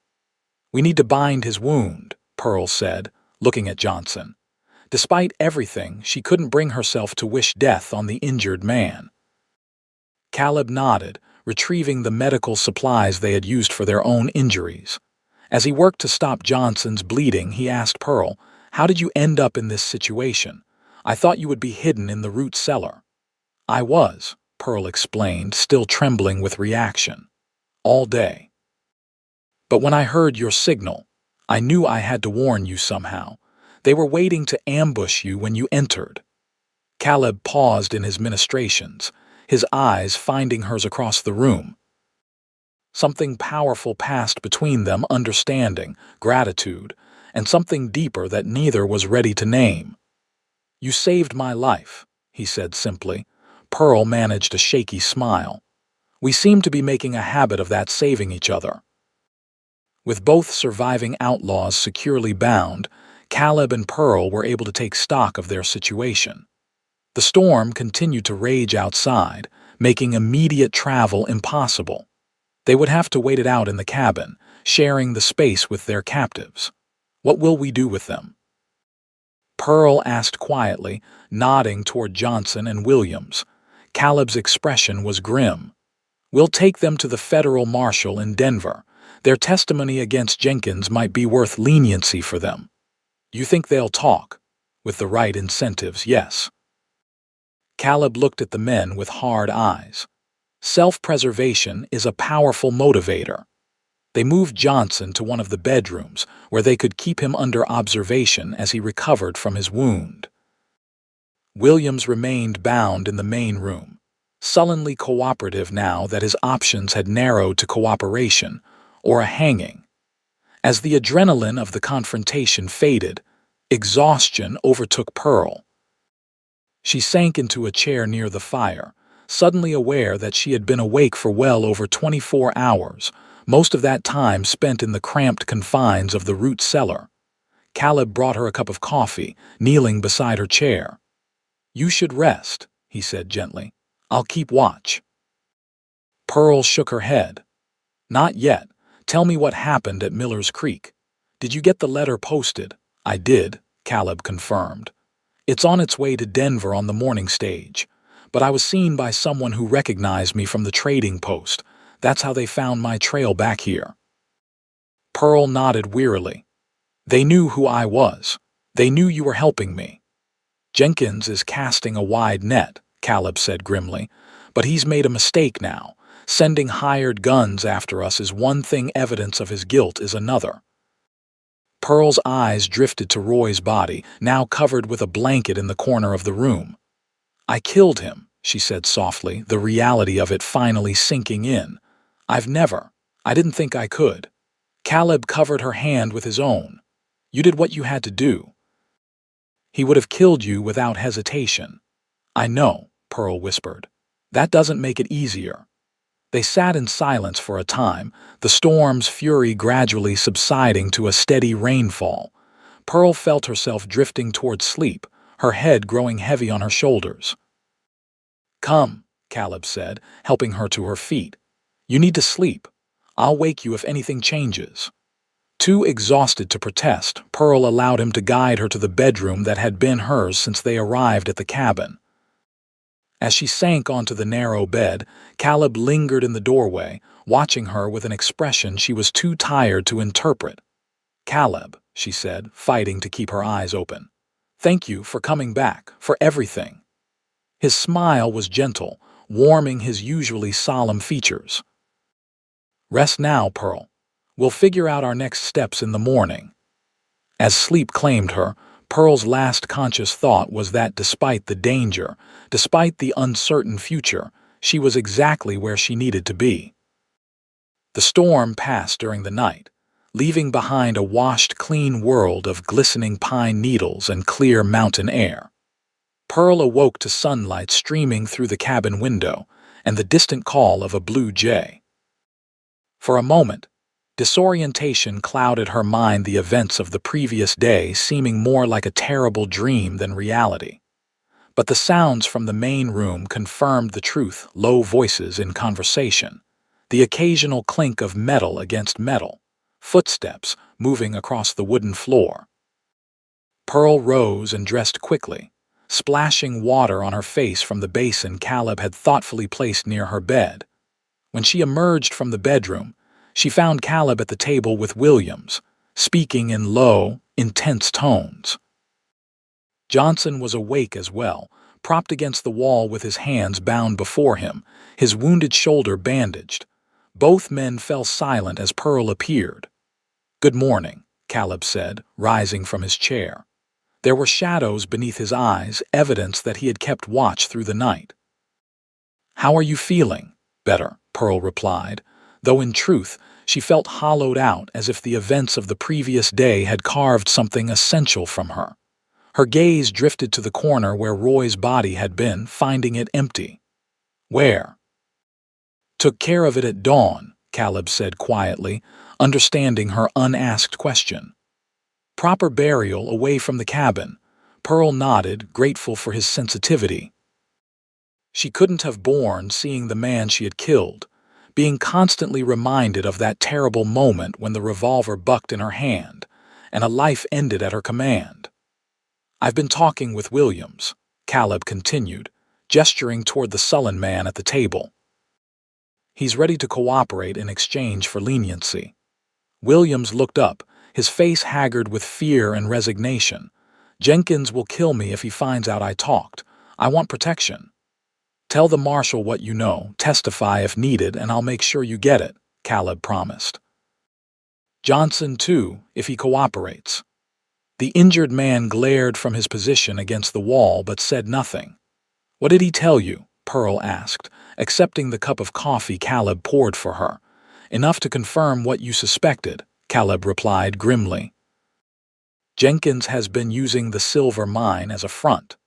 "We need to bind his wound," Pearl said, looking at Johnson. Despite everything, she couldn't bring herself to wish death on the injured man. Caleb nodded, retrieving the medical supplies they had used for their own injuries. As he worked to stop Johnson's bleeding, he asked Pearl, "How did you end up in this situation? I thought you would be hidden in the root cellar." "I was," Pearl explained, still trembling with reaction. "All day. But when I heard your signal, I knew I had to warn you somehow. They were waiting to ambush you when you entered." Caleb paused in his ministrations, his eyes finding hers across the room. Something powerful passed between them, understanding, gratitude, and something deeper that neither was ready to name. "You saved my life," he said simply. Pearl managed a shaky smile. "We seem to be making a habit of that, saving each other." With both surviving outlaws securely bound, Caleb and Pearl were able to take stock of their situation. The storm continued to rage outside, making immediate travel impossible. They would have to wait it out in the cabin, sharing the space with their captives. "What will we do with them?" Pearl asked quietly, nodding toward Johnson and Williams. Caleb's expression was grim. "We'll take them to the federal marshal in Denver. Their testimony against Jenkins might be worth leniency for them." "You think they'll talk?" "With the right incentives, yes." Caleb looked at the men with hard eyes. Self-preservation is a powerful motivator. They moved Johnson to one of the bedrooms, where they could keep him under observation as he recovered from his wound. Williams remained bound in the main room, sullenly cooperative now that his options had narrowed to cooperation or a hanging. As the adrenaline of the confrontation faded, exhaustion overtook Pearl. She sank into a chair near the fire, suddenly aware that she had been awake for well over 24 hours, most of that time spent in the cramped confines of the root cellar. Caleb brought her a cup of coffee, kneeling beside her chair. "You should rest," he said gently. "I'll keep watch." Pearl shook her head. "Not yet. Tell me what happened at Miller's Creek. Did you get the letter posted?" "I did," Caleb confirmed. "It's on its way to Denver on the morning stage. But I was seen by someone who recognized me from the trading post. That's how they found my trail back here." Pearl nodded wearily. "They knew who I was. They knew you were helping me." "Jenkins is casting a wide net," Caleb said grimly. "But he's made a mistake now. Sending hired guns after us is one thing, evidence of his guilt is another." Pearl's eyes drifted to Roy's body, now covered with a blanket in the corner of the room. "I killed him," she said softly, the reality of it finally sinking in. I didn't think I could." Caleb covered her hand with his own. "You did what you had to do. He would have killed you without hesitation." I know, Pearl whispered. That doesn't make it easier. They sat in silence for a time, the storm's fury gradually subsiding to a steady rainfall. Pearl felt herself drifting toward sleep, her head growing heavy on her shoulders. Come, Caleb said, helping her to her feet. You need to sleep. I'll wake you if anything changes. Too exhausted to protest, Pearl allowed him to guide her to the bedroom that had been hers since they arrived at the cabin. As she sank onto the narrow bed, Caleb lingered in the doorway, watching her with an expression she was too tired to interpret. Caleb, she said, fighting to keep her eyes open. Thank you for coming back, for everything. His smile was gentle, warming his usually solemn features. Rest now, Pearl. We'll figure out our next steps in the morning. As sleep claimed her, Pearl's last conscious thought was that despite the danger, despite the uncertain future, she was exactly where she needed to be. The storm passed during the night, leaving behind a washed, clean world of glistening pine needles and clear mountain air. Pearl awoke to sunlight streaming through the cabin window and the distant call of a blue jay. For a moment, disorientation clouded her mind, the events of the previous day seeming more like a terrible dream than reality. But the sounds from the main room confirmed the truth, low voices in conversation, the occasional clink of metal against metal, footsteps moving across the wooden floor. Pearl rose and dressed quickly, splashing water on her face from the basin Caleb had thoughtfully placed near her bed. When she emerged from the bedroom, she found Caleb at the table with Williams, speaking in low, intense tones. Johnson was awake as well, propped against the wall with his hands bound before him, his wounded shoulder bandaged. Both men fell silent as Pearl appeared. Good morning, Caleb said, rising from his chair. There were shadows beneath his eyes, evidence that he had kept watch through the night. How are you feeling? Better, Pearl replied, though in truth she felt hollowed out as if the events of the previous day had carved something essential from her. Her gaze drifted to the corner where Roy's body had been, finding it empty. Where? Took care of it at dawn, Caleb said quietly, understanding her unasked question. Proper burial away from the cabin. Pearl nodded, grateful for his sensitivity. She couldn't have borne seeing the man she had killed, being constantly reminded of that terrible moment when the revolver bucked in her hand, and a life ended at her command. I've been talking with Williams, Caleb continued, gesturing toward the sullen man at the table. He's ready to cooperate in exchange for leniency. Williams looked up, his face haggard with fear and resignation. Jenkins will kill me if he finds out I talked. I want protection. Tell the marshal what you know, testify if needed, and I'll make sure you get it, Caleb promised. Johnson, too, if he cooperates. The injured man glared from his position against the wall but said nothing. What did he tell you? Pearl asked, accepting the cup of coffee Caleb poured for her. Enough to confirm what you suspected, Caleb replied grimly. Jenkins has been using the silver mine as a front.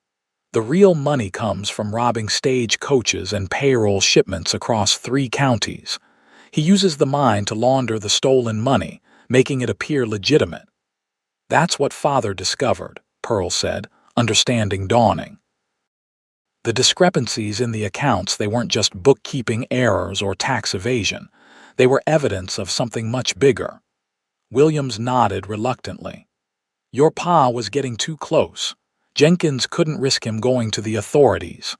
The real money comes from robbing stage coaches and payroll shipments across 3 counties. He uses the mine to launder the stolen money, making it appear legitimate. That's what Father discovered, Pearl said, understanding dawning. The discrepancies in the accounts, they weren't just bookkeeping errors or tax evasion. They were evidence of something much bigger. Williams nodded reluctantly. Your pa was getting too close. Jenkins couldn't risk him going to the authorities.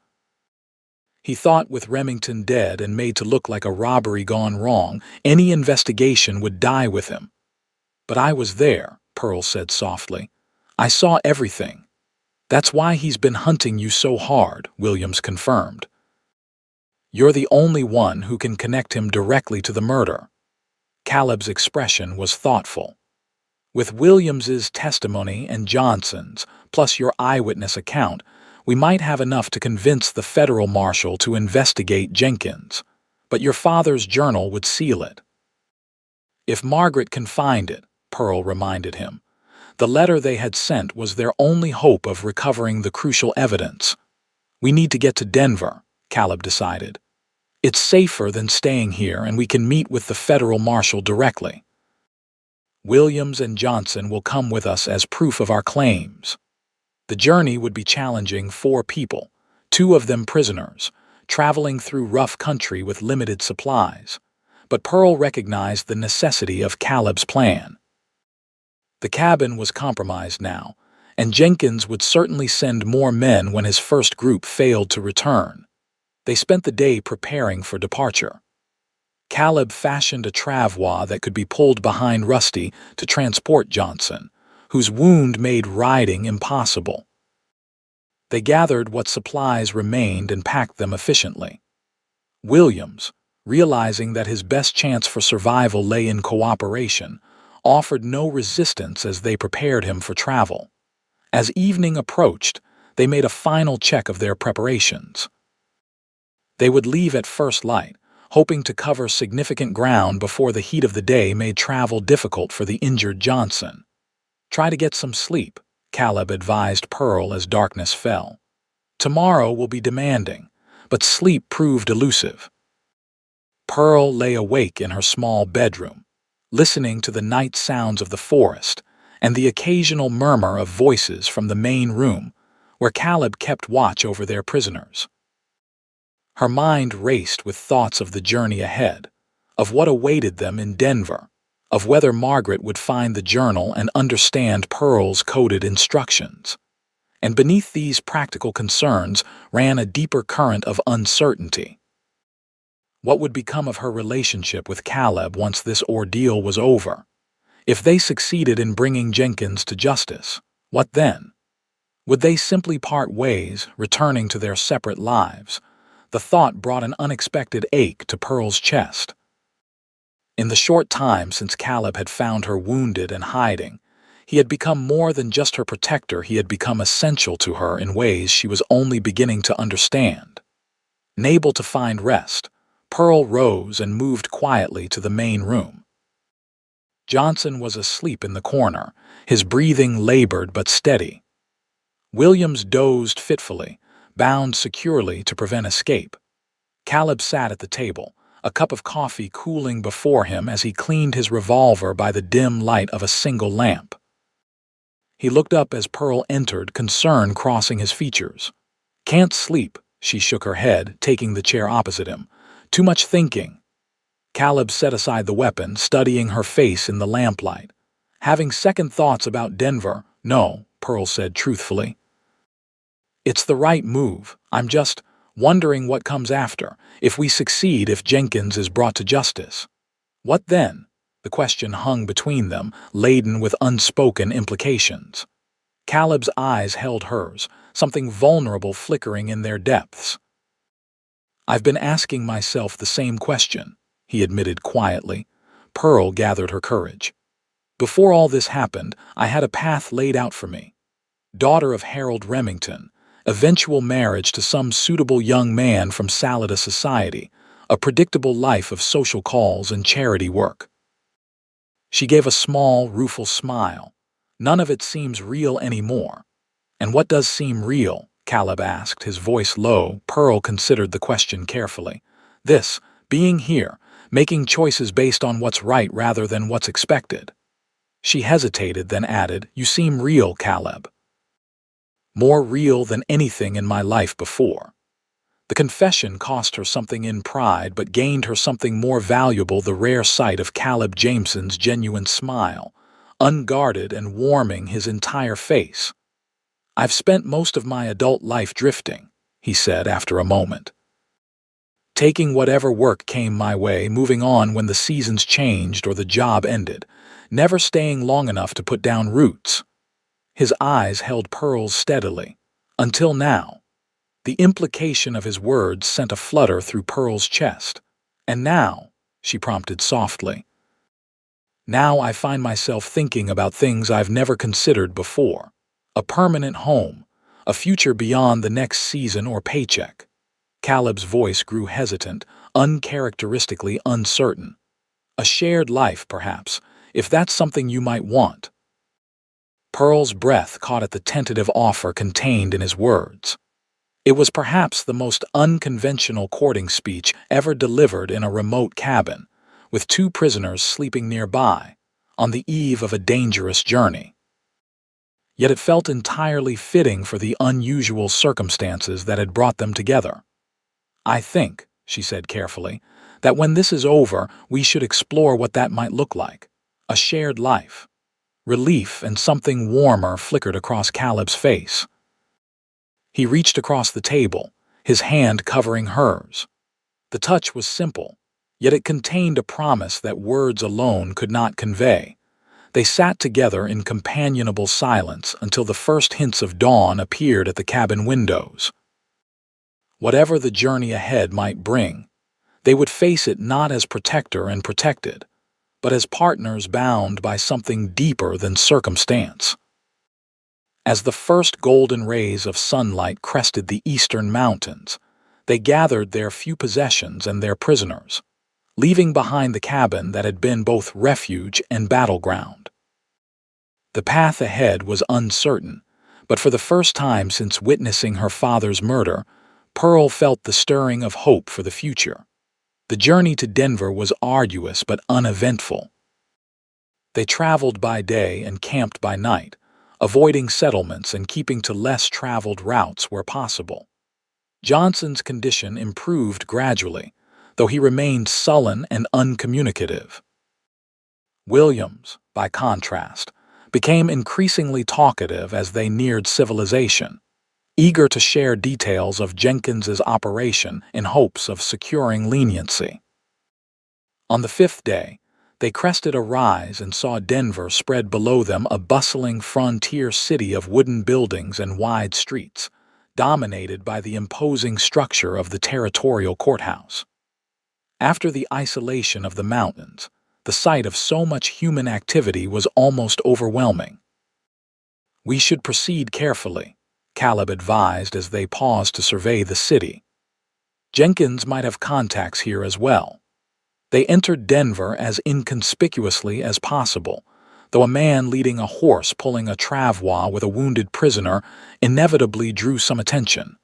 He thought with Remington dead and made to look like a robbery gone wrong, any investigation would die with him. But I was there, Pearl said softly. I saw everything. That's why he's been hunting you so hard, Williams confirmed. You're the only one who can connect him directly to the murder. Caleb's expression was thoughtful. With Williams's testimony and Johnson's, plus your eyewitness account, we might have enough to convince the federal marshal to investigate Jenkins. But your father's journal would seal it. If Margaret can find it, Pearl reminded him. The letter they had sent was their only hope of recovering the crucial evidence. We need to get to Denver, Caleb decided. It's safer than staying here, and we can meet with the federal marshal directly. Williams and Johnson will come with us as proof of our claims. The journey would be challenging. 4 people, 2 of them prisoners, traveling through rough country with limited supplies. But Pearl recognized the necessity of Caleb's plan. The cabin was compromised now, and Jenkins would certainly send more men when his first group failed to return. They spent the day preparing for departure. Caleb fashioned a travois that could be pulled behind Rusty to transport Johnson, whose wound made riding impossible. They gathered what supplies remained and packed them efficiently. Williams, realizing that his best chance for survival lay in cooperation, offered no resistance as they prepared him for travel. As evening approached, they made a final check of their preparations. They would leave at first light, hoping to cover significant ground before the heat of the day made travel difficult for the injured Johnson. "Try to get some sleep," Caleb advised Pearl as darkness fell. "Tomorrow will be demanding, but sleep proved elusive." Pearl lay awake in her small bedroom, listening to the night sounds of the forest and the occasional murmur of voices from the main room, where Caleb kept watch over their prisoners. Her mind raced with thoughts of the journey ahead, of what awaited them in Denver, of whether Margaret would find the journal and understand Pearl's coded instructions. And beneath these practical concerns ran a deeper current of uncertainty. What would become of her relationship with Caleb once this ordeal was over? If they succeeded in bringing Jenkins to justice, what then? Would they simply part ways, returning to their separate lives? The thought brought an unexpected ache to Pearl's chest. In the short time since Caleb had found her wounded and hiding, he had become more than just her protector. He had become essential to her in ways she was only beginning to understand. Unable to find rest, Pearl rose and moved quietly to the main room. Johnson was asleep in the corner, his breathing labored but steady. Williams dozed fitfully, bound securely to prevent escape. Caleb sat at the table, a cup of coffee cooling before him as he cleaned his revolver by the dim light of a single lamp. He looked up as Pearl entered, concern crossing his features. "Can't sleep," she shook her head, taking the chair opposite him. "Too much thinking." Caleb set aside the weapon, studying her face in the lamplight. "Having second thoughts about Denver?" "No," Pearl said truthfully. "It's the right move. I'm just wondering what comes after, if we succeed, if Jenkins is brought to justice. What then?" The question hung between them, laden with unspoken implications. Caleb's eyes held hers, something vulnerable flickering in their depths. "I've been asking myself the same question," he admitted quietly. Pearl gathered her courage. "Before all this happened, I had a path laid out for me. Daughter of Harold Remington, eventual marriage to some suitable young man from Salida society, a predictable life of social calls and charity work." She gave a small, rueful smile. "None of it seems real anymore." "And what does seem real?" Caleb asked, his voice low. Pearl considered the question carefully. "This, being here, making choices based on what's right rather than what's expected." She hesitated, then added, "You seem real, Caleb. More real than anything in my life before." The confession cost her something in pride, but gained her something more valuable: the rare sight of Caleb Jameson's genuine smile, unguarded and warming his entire face. "I've spent most of my adult life drifting," he said after a moment. "Taking whatever work came my way, moving on when the seasons changed or the job ended, never staying long enough to put down roots." His eyes held Pearl's steadily. "Until now." The implication of his words sent a flutter through Pearl's chest. "And now," she prompted softly. "Now I find myself thinking about things I've never considered before. A permanent home, a future beyond the next season or paycheck." Caleb's voice grew hesitant, uncharacteristically uncertain. "A shared life, perhaps, if that's something you might want." Pearl's breath caught at the tentative offer contained in his words. It was perhaps the most unconventional courting speech ever delivered in a remote cabin, with two prisoners sleeping nearby, on the eve of a dangerous journey. Yet it felt entirely fitting for the unusual circumstances that had brought them together. "I think," she said carefully, "that when this is over, we should explore what that might look like. A shared life." Relief and something warmer flickered across Caleb's face. He reached across the table, his hand covering hers. The touch was simple, yet it contained a promise that words alone could not convey. They sat together in companionable silence until the first hints of dawn appeared at the cabin windows. Whatever the journey ahead might bring, they would face it not as protector and protected, but as partners bound by something deeper than circumstance. As the first golden rays of sunlight crested the eastern mountains, they gathered their few possessions and their prisoners, leaving behind the cabin that had been both refuge and battleground. The path ahead was uncertain, but for the first time since witnessing her father's murder, Pearl felt the stirring of hope for the future. The journey to Denver was arduous but uneventful. They traveled by day and camped by night, avoiding settlements and keeping to less traveled routes where possible. Johnson's condition improved gradually, though he remained sullen and uncommunicative. Williams, by contrast, became increasingly talkative as they neared civilization, eager to share details of Jenkins's operation in hopes of securing leniency. On the fifth day, they crested a rise and saw Denver spread below them, a bustling frontier city of wooden buildings and wide streets, dominated by the imposing structure of the territorial courthouse. After the isolation of the mountains, the sight of so much human activity was almost overwhelming. "We should proceed carefully," Caleb advised as they paused to survey the city. Jenkins might have contacts here as well. They entered Denver as inconspicuously as possible, though a man leading a horse pulling a travois with a wounded prisoner inevitably drew some attention.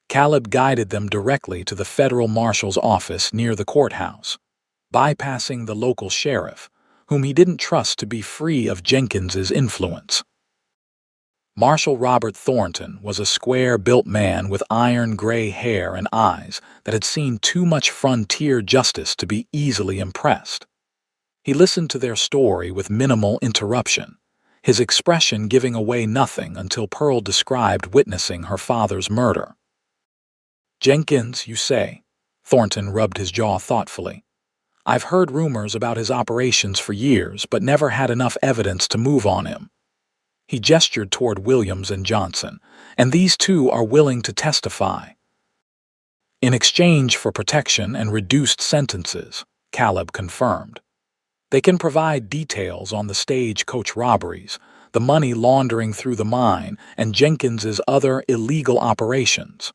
Caleb guided them directly to the federal marshal's office near the courthouse, bypassing the local sheriff, whom he didn't trust to be free of Jenkins's influence. Marshal Robert Thornton was a square-built man with iron-gray hair and eyes that had seen too much frontier justice to be easily impressed. He listened to their story with minimal interruption, his expression giving away nothing until Pearl described witnessing her father's murder. "Jenkins, you say?" Thornton rubbed his jaw thoughtfully. "I've heard rumors about his operations for years, but never had enough evidence to move on him." He gestured toward Williams and Johnson, "And these two are willing to testify." "In exchange for protection and reduced sentences," Caleb confirmed. "They can provide details on the stagecoach robberies, the money laundering through the mine, and Jenkins's other illegal operations."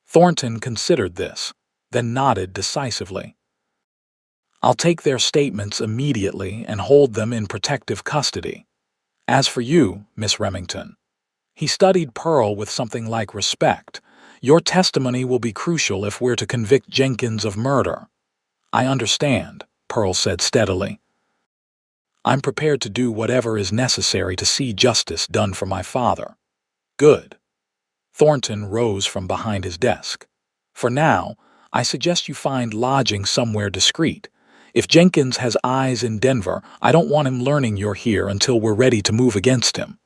Thornton considered this, then nodded decisively. "I'll take their statements immediately and hold them in protective custody. As for you, Miss Remington," he studied Pearl with something like respect, "your testimony will be crucial if we're to convict Jenkins of murder." "I understand," Pearl said steadily. "I'm prepared to do whatever is necessary to see justice done for my father." "Good." Thornton rose from behind his desk. "For now, I suggest you find lodging somewhere discreet. If Jenkins has eyes in Denver, I don't want him learning you're here until we're ready to move against him."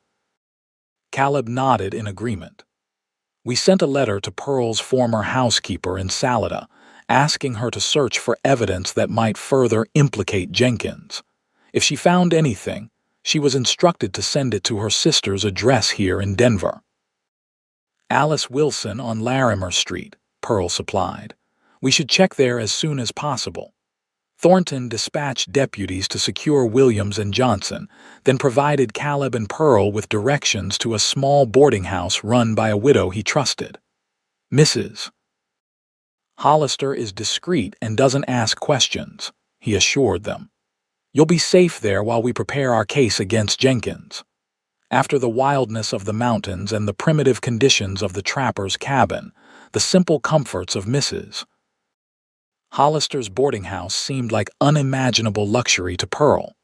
Caleb nodded in agreement. "We sent a letter to Pearl's former housekeeper in Salida, asking her to search for evidence that might further implicate Jenkins. If she found anything, she was instructed to send it to her sister's address here in Denver." "Alice Wilson on Larimer Street," Pearl supplied. "We should check there as soon as possible." Thornton dispatched deputies to secure Williams and Johnson, then provided Caleb and Pearl with directions to a small boarding house run by a widow he trusted. "Mrs. Hollister is discreet and doesn't ask questions," he assured them. "You'll be safe there while we prepare our case against Jenkins." After the wildness of the mountains and the primitive conditions of the trapper's cabin, the simple comforts of Mrs. Hollister's boarding house seemed like unimaginable luxury to Pearl.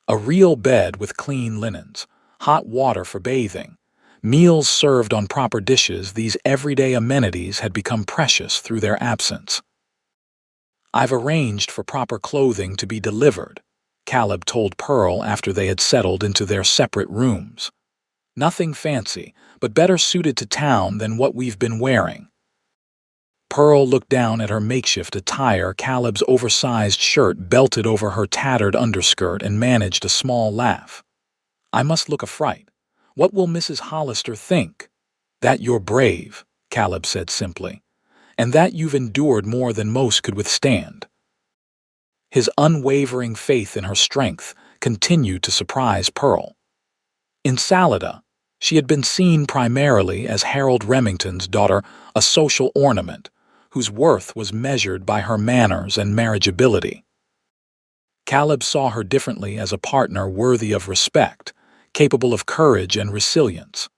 A real bed with clean linens, hot water for bathing, meals served on proper dishes, these everyday amenities had become precious through their absence. "I've arranged for proper clothing to be delivered," Caleb told Pearl after they had settled into their separate rooms. "Nothing fancy, but better suited to town than what we've been wearing." Pearl looked down at her makeshift attire, Caleb's oversized shirt belted over her tattered underskirt, and managed a small laugh. "I must look a fright. What will Mrs. Hollister think?" "That you're brave," Caleb said simply, "and that you've endured more than most could withstand." His unwavering faith in her strength continued to surprise Pearl. In Salida, she had been seen primarily as Harold Remington's daughter, a social ornament, whose worth was measured by her manners and marriageability. Caleb saw her differently, as a partner worthy of respect, capable of courage and resilience.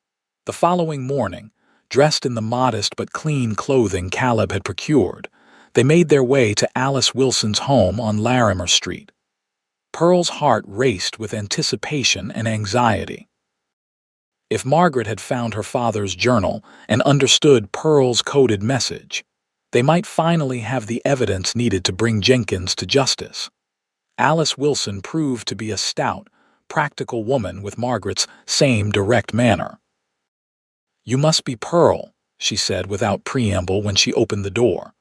The following morning, dressed in the modest but clean clothing Caleb had procured, they made their way to Alice Wilson's home on Larimer Street. Pearl's heart raced with anticipation and anxiety. If Margaret had found her father's journal and understood Pearl's coded message, they might finally have the evidence needed to bring Jenkins to justice. Alice Wilson proved to be a stout, practical woman with Margaret's same direct manner. "You must be Pearl," she said without preamble when she opened the door.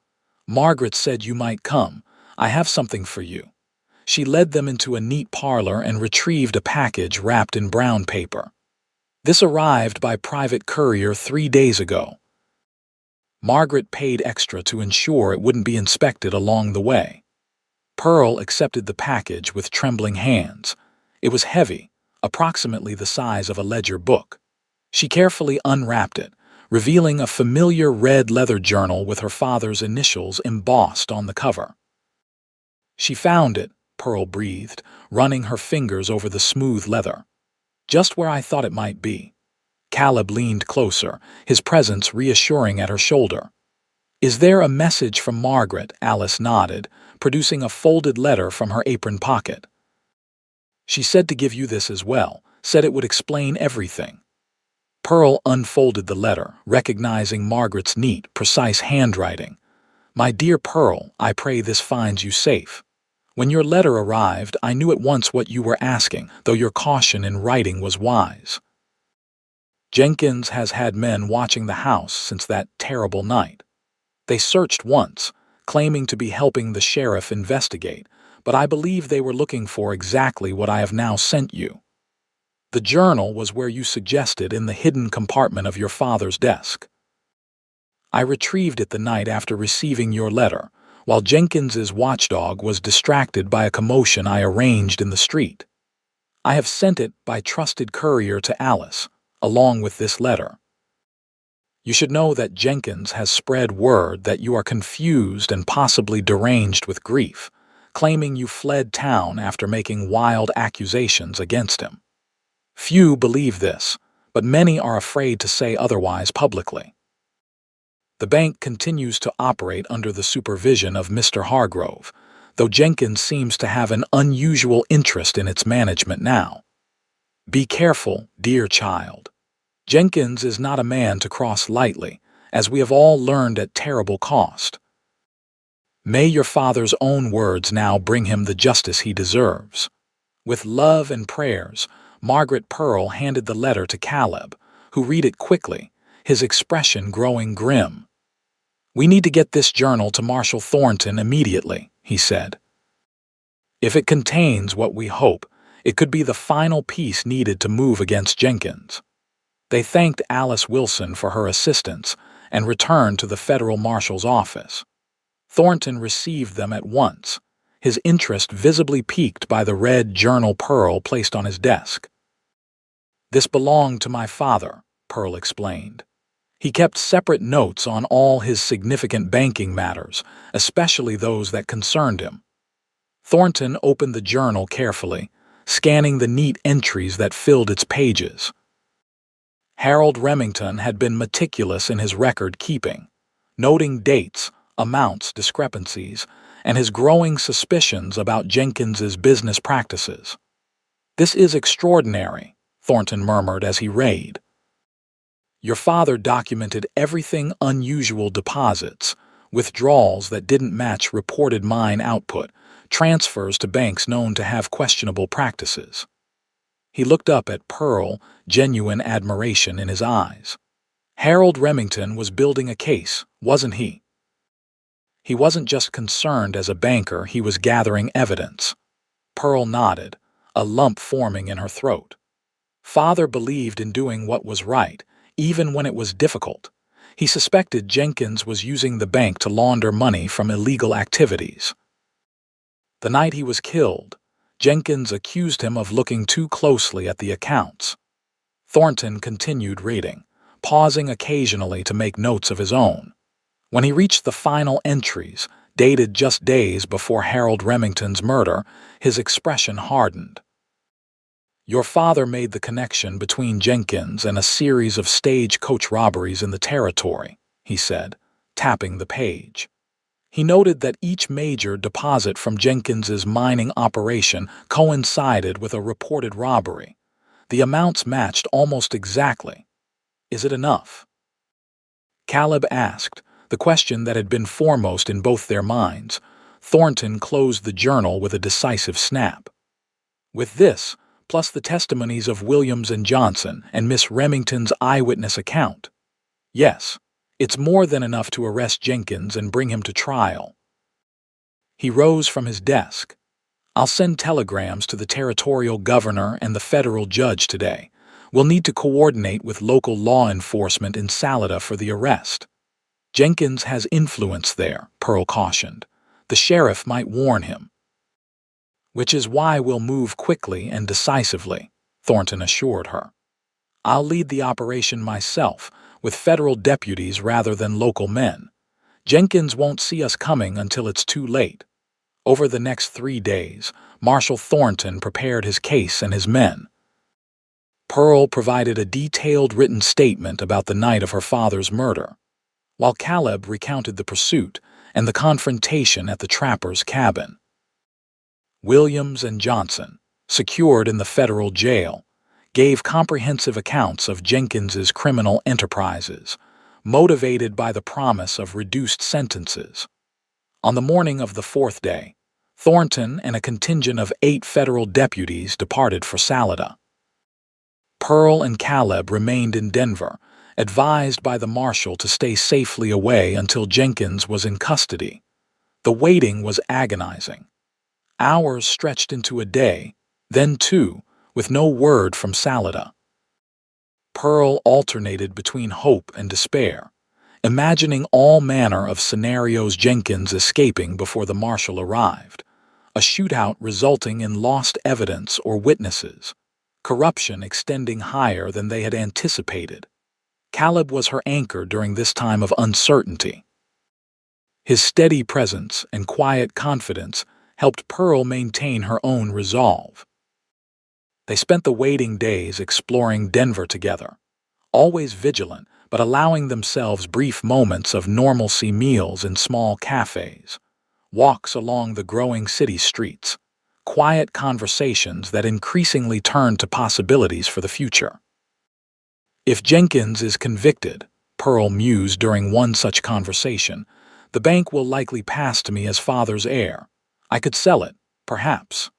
"Margaret said you might come. I have something for you." She led them into a neat parlor and retrieved a package wrapped in brown paper. "This arrived by private courier 3 days ago." Margaret paid extra to ensure it wouldn't be inspected along the way. Pearl accepted the package with trembling hands. It was heavy, approximately the size of a ledger book. She carefully unwrapped it, revealing a familiar red leather journal with her father's initials embossed on the cover. "She found it," Pearl breathed, running her fingers over the smooth leather. "Just where I thought it might be." Caleb leaned closer, his presence reassuring at her shoulder. "Is there a message from Margaret?" Alice nodded, producing a folded letter from her apron pocket. "She said to give you this as well, said it would explain everything." Pearl unfolded the letter, recognizing Margaret's neat, precise handwriting. "My dear Pearl, I pray this finds you safe. When your letter arrived, I knew at once what you were asking, though your caution in writing was wise. Jenkins has had men watching the house since that terrible night. They searched once, claiming to be helping the sheriff investigate, but I believe they were looking for exactly what I have now sent you. The journal was where you suggested, in the hidden compartment of your father's desk. I retrieved it the night after receiving your letter, while Jenkins's watchdog was distracted by a commotion I arranged in the street. I have sent it by trusted courier to Alice, along with this letter. You should know that Jenkins has spread word that you are confused and possibly deranged with grief, claiming you fled town after making wild accusations against him. Few believe this, but many are afraid to say otherwise publicly. The bank continues to operate under the supervision of Mr. Hargrove, though Jenkins seems to have an unusual interest in its management now. Be careful, dear child. Jenkins is not a man to cross lightly, as we have all learned at terrible cost. May your father's own words now bring him the justice he deserves. With love and prayers, Margaret. Pearl handed the letter to Caleb, who read it quickly, his expression growing grim. "We need to get this journal to Marshal Thornton immediately," he said. "If it contains what we hope, it could be the final piece needed to move against Jenkins." They thanked Alice Wilson for her assistance and returned to the federal marshal's office. Thornton received them at once, his interest visibly piqued by the red journal Pearl placed on his desk. "This belonged to my father," Pearl explained. "He kept separate notes on all his significant banking matters, especially those that concerned him." Thornton opened the journal carefully, scanning the neat entries that filled its pages. Harold Remington had been meticulous in his record-keeping, noting dates, amounts, discrepancies, and his growing suspicions about Jenkins's business practices. "This is extraordinary," Thornton murmured as he read. "Your father documented everything: unusual deposits, withdrawals that didn't match reported mine output, transfers to banks known to have questionable practices." He looked up at Pearl, genuine admiration in his eyes. Harold Remington was building a case, wasn't he? He wasn't just concerned as a banker, he was gathering evidence. Pearl nodded, a lump forming in her throat. Father believed in doing what was right, even when it was difficult. He suspected Jenkins was using the bank to launder money from illegal activities. The night he was killed, Jenkins accused him of looking too closely at the accounts. Thornton continued reading, pausing occasionally to make notes of his own. When he reached the final entries, dated just days before Harold Remington's murder, his expression hardened. "Your father made the connection between Jenkins and a series of stagecoach robberies in the territory," he said, tapping the page. He noted that each major deposit from Jenkins's mining operation coincided with a reported robbery. The amounts matched almost exactly. "Is it enough?" Caleb asked, the question that had been foremost in both their minds. Thornton closed the journal with a decisive snap. "With this, plus the testimonies of Williams and Johnson and Miss Remington's eyewitness account, yes, it's more than enough to arrest Jenkins and bring him to trial." He rose from his desk. "I'll send telegrams to the territorial governor and the federal judge today. We'll need to coordinate with local law enforcement in Salida for the arrest." "Jenkins has influence there," Pearl cautioned. "The sheriff might warn him." "Which is why we'll move quickly and decisively," Thornton assured her. "I'll lead the operation myself, with federal deputies rather than local men. Jenkins won't see us coming until it's too late." Over the next 3 days, Marshal Thornton prepared his case and his men. Pearl provided a detailed written statement about the night of her father's murder, while Caleb recounted the pursuit and the confrontation at the trapper's cabin. Williams and Johnson, secured in the federal jail, gave comprehensive accounts of Jenkins's criminal enterprises, motivated by the promise of reduced sentences. On the morning of the 4th day, Thornton and a contingent of 8 federal deputies departed for Salida. Pearl and Caleb remained in Denver, advised by the marshal to stay safely away until Jenkins was in custody. The waiting was agonizing. Hours stretched into a day, then 2, with no word from Salida. Pearl alternated between hope and despair, imagining all manner of scenarios: Jenkins escaping before the marshal arrived, a shootout resulting in lost evidence or witnesses, corruption extending higher than they had anticipated. Caleb was her anchor during this time of uncertainty. His steady presence and quiet confidence helped Pearl maintain her own resolve. They spent the waiting days exploring Denver together, always vigilant, but allowing themselves brief moments of normalcy: meals in small cafes, walks along the growing city streets, quiet conversations that increasingly turned to possibilities for the future. "If Jenkins is convicted," Pearl mused during one such conversation, "the bank will likely pass to me as father's heir. I could sell it, perhaps."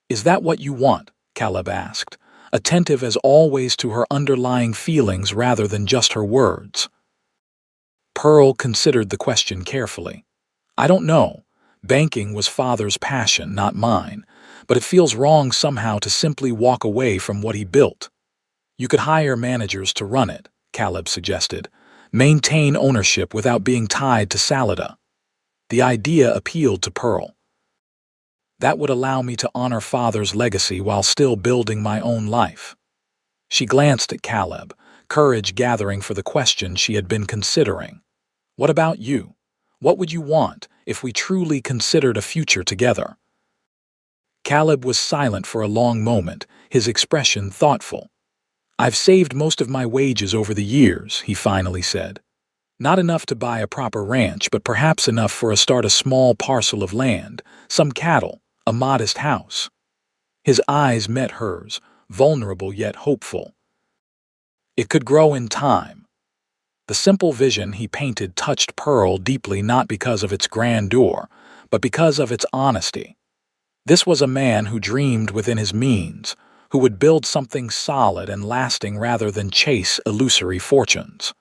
"Is that what you want?" Caleb asked, attentive as always to her underlying feelings rather than just her words. Pearl considered the question carefully. "I don't know. Banking was father's passion, not mine, but it feels wrong somehow to simply walk away from what he built." "You could hire managers to run it," Caleb suggested. "Maintain ownership without being tied to Salida." The idea appealed to Pearl. "That would allow me to honor father's legacy while still building my own life." She glanced at Caleb, courage gathering for the question she had been considering. "What about you? What would you want if we truly considered a future together?" Caleb was silent for a long moment, his expression thoughtful. "I've saved most of my wages over the years," he finally said. "Not enough to buy a proper ranch, but perhaps enough for a small parcel of land, some cattle, a modest house." His eyes met hers, vulnerable yet hopeful. It could grow in time. The simple vision he painted touched Pearl deeply, not because of its grandeur, but because of its honesty. This was a man who dreamed within his means, who would build something solid and lasting rather than chase illusory fortunes.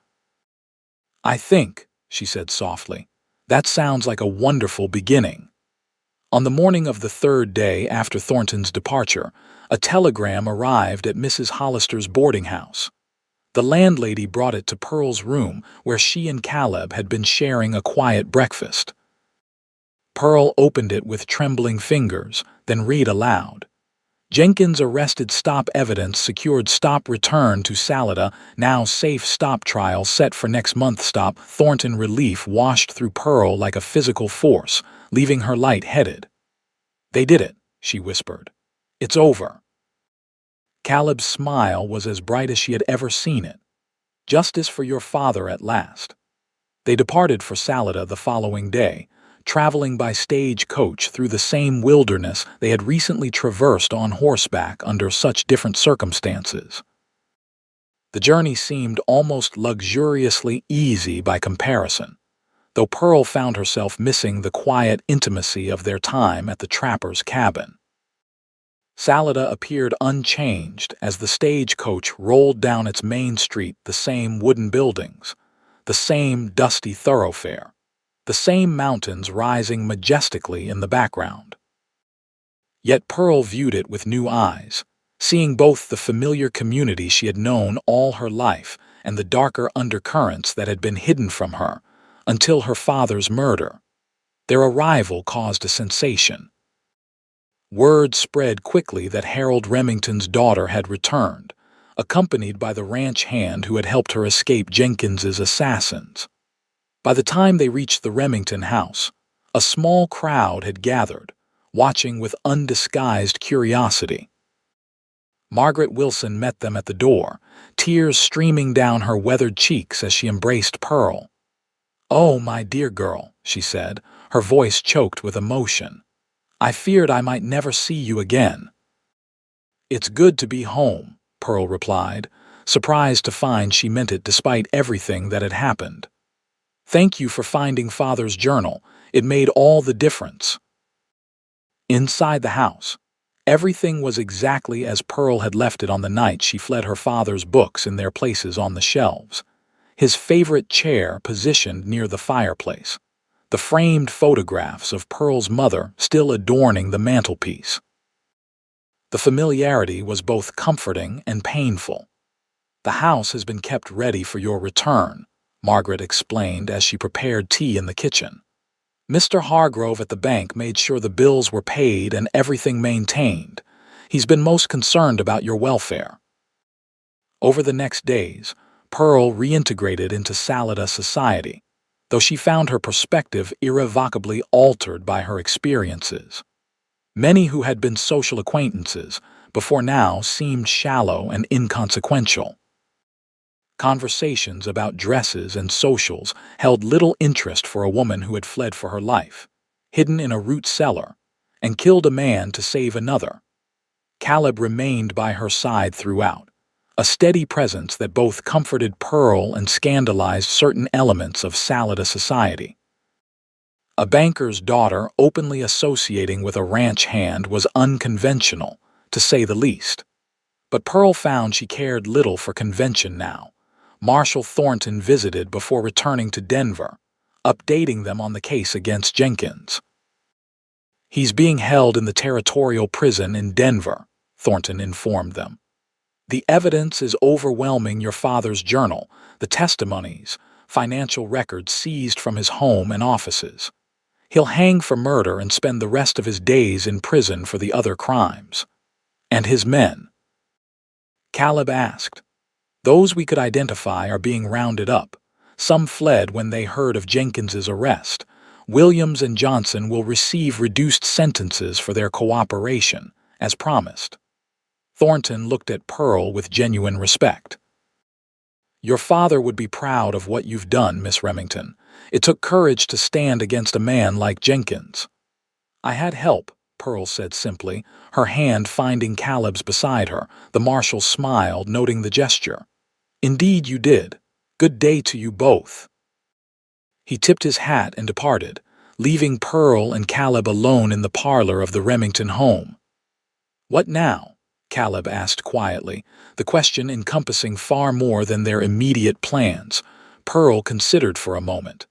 "I think," she said softly, "that sounds like a wonderful beginning." On the morning of the third day after Thornton's departure, a telegram arrived at Mrs. Hollister's boarding house. The landlady brought it to Pearl's room, where she and Caleb had been sharing a quiet breakfast. Pearl opened it with trembling fingers, then read aloud. "Jenkins arrested, stop evidence secured, stop return to Salida, now safe, stop trial set for next month, stop." Thornton relief washed through Pearl like a physical force, leaving her light-headed. "They did it," she whispered. "It's over." Caleb's smile was as bright as she had ever seen it. "Justice for your father at last." They departed for Salida the following day, traveling by stagecoach through the same wilderness they had recently traversed on horseback under such different circumstances. The journey seemed almost luxuriously easy by comparison, though Pearl found herself missing the quiet intimacy of their time at the trapper's cabin. Salida appeared unchanged as the stagecoach rolled down its main street, the same wooden buildings, the same dusty thoroughfare, the same mountains rising majestically in the background. Yet Pearl viewed it with new eyes, seeing both the familiar community she had known all her life and the darker undercurrents that had been hidden from her until her father's murder. Their arrival caused a sensation. Word spread quickly that Harold Remington's daughter had returned, accompanied by the ranch hand who had helped her escape Jenkins's assassins. By the time they reached the Remington house, a small crowd had gathered, watching with undisguised curiosity. Margaret Wilson met them at the door, tears streaming down her weathered cheeks as she embraced Pearl. "Oh, my dear girl," she said, her voice choked with emotion. "I feared I might never see you again." "It's good to be home," Pearl replied, surprised to find she meant it despite everything that had happened. "Thank you for finding Father's journal. It made all the difference." Inside the house, everything was exactly as Pearl had left it on the night she fled, her father's books in their places on the shelves, his favorite chair positioned near the fireplace, the framed photographs of Pearl's mother still adorning the mantelpiece. The familiarity was both comforting and painful. "The house has been kept ready for your return," Margaret explained as she prepared tea in the kitchen. "Mr. Hargrove at the bank made sure the bills were paid and everything maintained. He's been most concerned about your welfare." Over the next days, Pearl reintegrated into Salida society, though she found her perspective irrevocably altered by her experiences. Many who had been social acquaintances before now seemed shallow and inconsequential. Conversations about dresses and socials held little interest for a woman who had fled for her life, hidden in a root cellar, and killed a man to save another. Caleb remained by her side throughout, a steady presence that both comforted Pearl and scandalized certain elements of Salida society. A banker's daughter openly associating with a ranch hand was unconventional, to say the least. But Pearl found she cared little for convention now. Marshal Thornton visited before returning to Denver, updating them on the case against Jenkins. "He's being held in the territorial prison in Denver," Thornton informed them. "The evidence is overwhelming: your father's journal, the testimonies, financial records seized from his home and offices. He'll hang for murder and spend the rest of his days in prison for the other crimes." "And his men?" Caleb asked. "Those we could identify are being rounded up. Some fled when they heard of Jenkins's arrest, Williams and Johnson will receive reduced sentences for their cooperation, as promised. Thornton looked at Pearl with genuine respect. Your father would be proud of what you've done, Miss Remington. It took courage to stand against a man like Jenkins. I had help, Pearl said simply, her hand finding Caleb's beside her. The marshal smiled, noting the gesture. Indeed you did. Good day to you both. He tipped his hat and departed, leaving Pearl and Caleb alone in the parlor of the Remington home. What now? Caleb asked quietly, the question encompassing far more than their immediate plans. Pearl considered for a moment.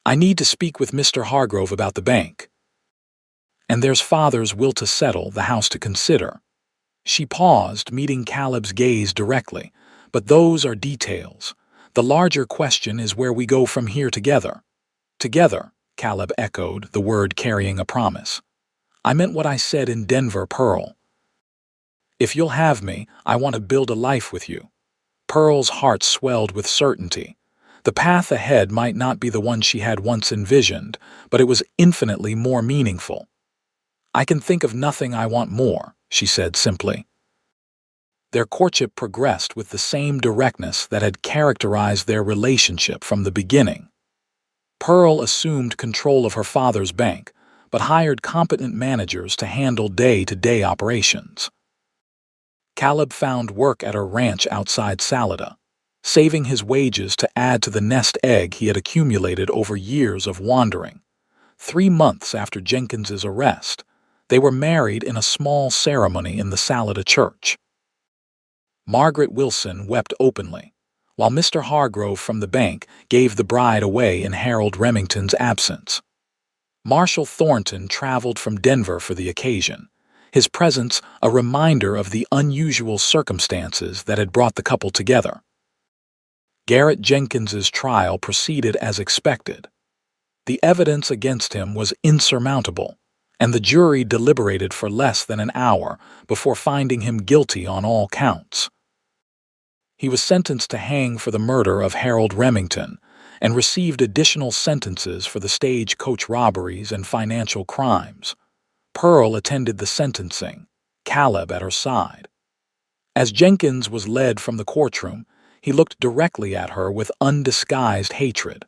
I need to speak with Mr. Hargrove about the bank. And there's father's will to settle, the house to consider. She paused, meeting Caleb's gaze directly. But those are details. The larger question is where we go from here together. Together, Caleb echoed, the word carrying a promise. I meant what I said in Denver, Pearl. If you'll have me, I want to build a life with you. Pearl's heart swelled with certainty. The path ahead might not be the one she had once envisioned, but it was infinitely more meaningful. I can think of nothing I want more, she said simply. Their courtship progressed with the same directness that had characterized their relationship from the beginning. Pearl assumed control of her father's bank, but hired competent managers to handle day-to-day operations. Caleb found work at a ranch outside Salida, saving his wages to add to the nest egg he had accumulated over years of wandering. 3 months after Jenkins's arrest, they were married in a small ceremony in the Salida church. Margaret Wilson wept openly, while Mr. Hargrove from the bank gave the bride away in Harold Remington's absence. Marshal Thornton traveled from Denver for the occasion, his presence a reminder of the unusual circumstances that had brought the couple together. Garrett Jenkins's trial proceeded as expected. The evidence against him was insurmountable, and the jury deliberated for less than an hour before finding him guilty on all counts. He was sentenced to hang for the murder of Harold Remington and received additional sentences for the stagecoach robberies and financial crimes. Pearl attended the sentencing, Caleb at her side. As Jenkins was led from the courtroom, he looked directly at her with undisguised hatred.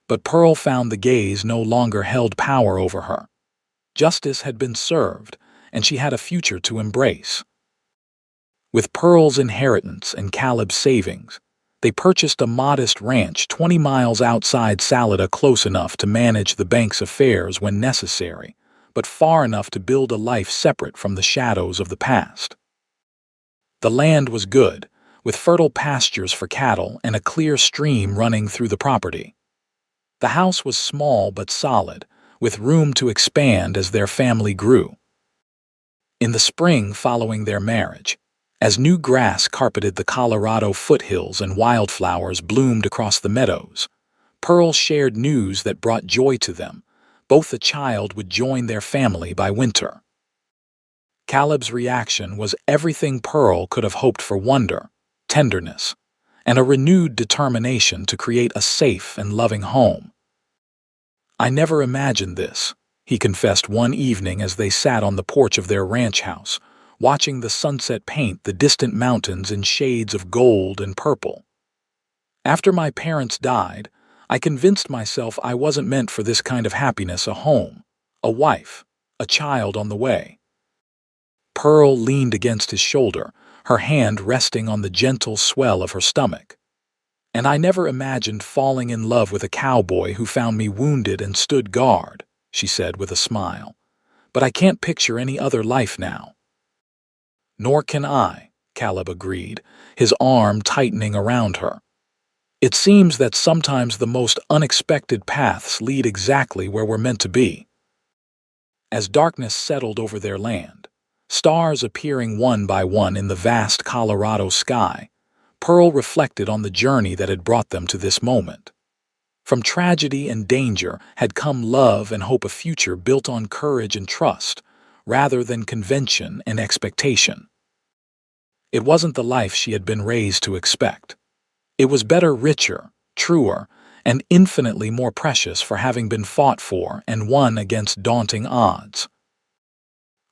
But Pearl found the gaze no longer held power over her. Justice had been served, and she had a future to embrace. With Pearl's inheritance and Caleb's savings, they purchased a modest ranch 20 miles outside Salida, close enough to manage the bank's affairs when necessary, but far enough to build a life separate from the shadows of the past. The land was good, with fertile pastures for cattle and a clear stream running through the property. The house was small but solid, with room to expand as their family grew. In the spring following their marriage, as new grass carpeted the Colorado foothills and wildflowers bloomed across the meadows, Pearl shared news that brought joy to them. Both the child would join their family by winter. Caleb's reaction was everything Pearl could have hoped for: wonder, tenderness, and a renewed determination to create a safe and loving home. I never imagined this, he confessed one evening as they sat on the porch of their ranch house, watching the sunset paint the distant mountains in shades of gold and purple. After my parents died, I convinced myself I wasn't meant for this kind of happiness: a home, a wife, a child on the way. Pearl leaned against his shoulder, her hand resting on the gentle swell of her stomach. And I never imagined falling in love with a cowboy who found me wounded and stood guard, she said with a smile. But I can't picture any other life now. Nor can I, Caleb agreed, his arm tightening around her. It seems that sometimes the most unexpected paths lead exactly where we're meant to be. As darkness settled over their land, stars appearing one by one in the vast Colorado sky, Pearl reflected on the journey that had brought them to this moment. From tragedy and danger had come love and hope, a future built on courage and trust, rather than convention and expectation. It wasn't the life she had been raised to expect. It was better, richer, truer, and infinitely more precious for having been fought for and won against daunting odds.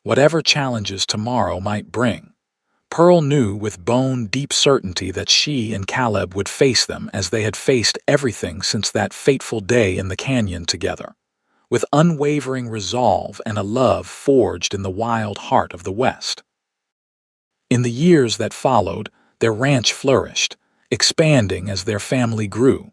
Whatever challenges tomorrow might bring, Pearl knew with bone-deep certainty that she and Caleb would face them as they had faced everything since that fateful day in the canyon together, with unwavering resolve and a love forged in the wild heart of the West. In the years that followed, their ranch flourished, expanding as their family grew.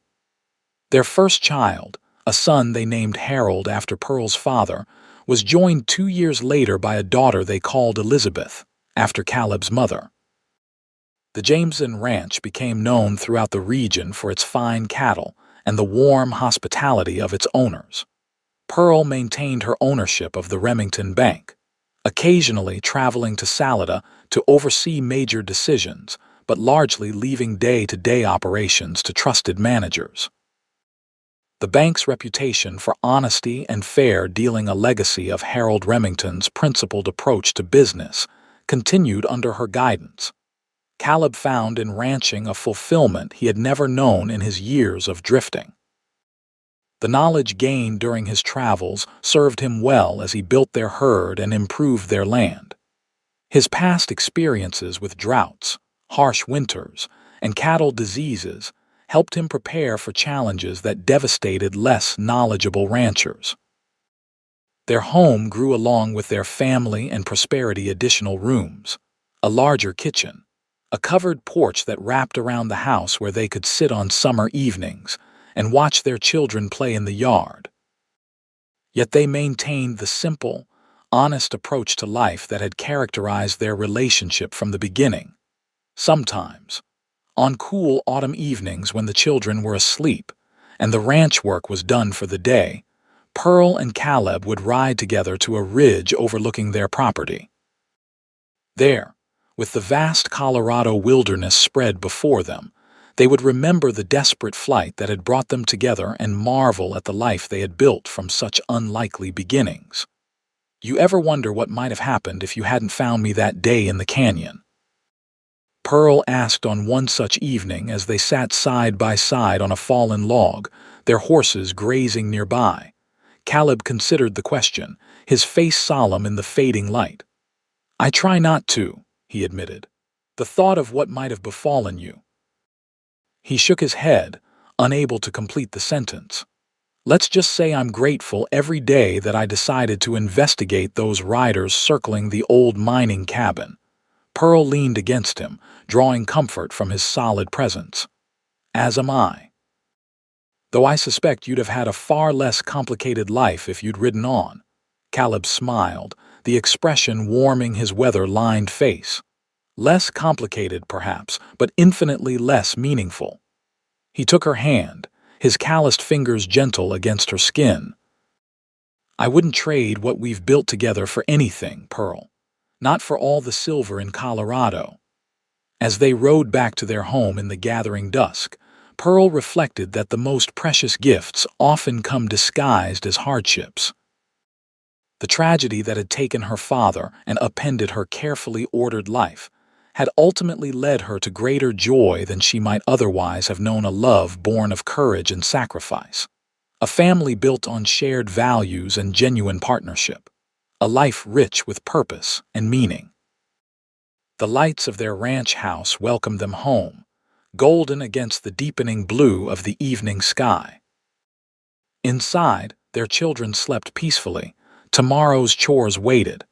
Their first child, a son they named Harold after Pearl's father, was joined 2 years later by a daughter they called Elizabeth, after Caleb's mother. The Jameson Ranch became known throughout the region for its fine cattle and the warm hospitality of its owners. Pearl maintained her ownership of the Remington Bank, occasionally traveling to Salida to oversee major decisions, but largely leaving day-to-day operations to trusted managers. The bank's reputation for honesty and fair dealing, a legacy of Harold Remington's principled approach to business, continued under her guidance. Caleb found in ranching a fulfillment he had never known in his years of drifting. The knowledge gained during his travels served him well as he built their herd and improved their land. His past experiences with droughts, harsh winters, and cattle diseases helped him prepare for challenges that devastated less knowledgeable ranchers. Their home grew along with their family and prosperity: additional rooms, a larger kitchen, a covered porch that wrapped around the house where they could sit on summer evenings and watch their children play in the yard. Yet they maintained the simple, honest approach to life that had characterized their relationship from the beginning. Sometimes, on cool autumn evenings when the children were asleep and the ranch work was done for the day, Pearl and Caleb would ride together to a ridge overlooking their property. There, with the vast Colorado wilderness spread before them, they would remember the desperate flight that had brought them together and marvel at the life they had built from such unlikely beginnings. "You ever wonder what might have happened if you hadn't found me that day in the canyon?" Pearl asked on one such evening as they sat side by side on a fallen log, their horses grazing nearby. Caleb considered the question, his face solemn in the fading light. "I try not to," he admitted. "The thought of what might have befallen you." He shook his head, unable to complete the sentence. "Let's just say I'm grateful every day that I decided to investigate those riders circling the old mining cabin." Pearl leaned against him, drawing comfort from his solid presence. "As am I. Though I suspect you'd have had a far less complicated life if you'd ridden on." Caleb smiled, the expression warming his weather-lined face. "Less complicated, perhaps, but infinitely less meaningful." He took her hand, his calloused fingers gentle against her skin. "I wouldn't trade what we've built together for anything, Pearl. Not for all the silver in Colorado." As they rode back to their home in the gathering dusk, Pearl reflected that the most precious gifts often come disguised as hardships. The tragedy that had taken her father and upended her carefully ordered life had ultimately led her to greater joy than she might otherwise have known: a love born of courage and sacrifice, a family built on shared values and genuine partnership, a life rich with purpose and meaning. The lights of their ranch house welcomed them home, golden against the deepening blue of the evening sky. Inside, their children slept peacefully. Tomorrow's chores waited,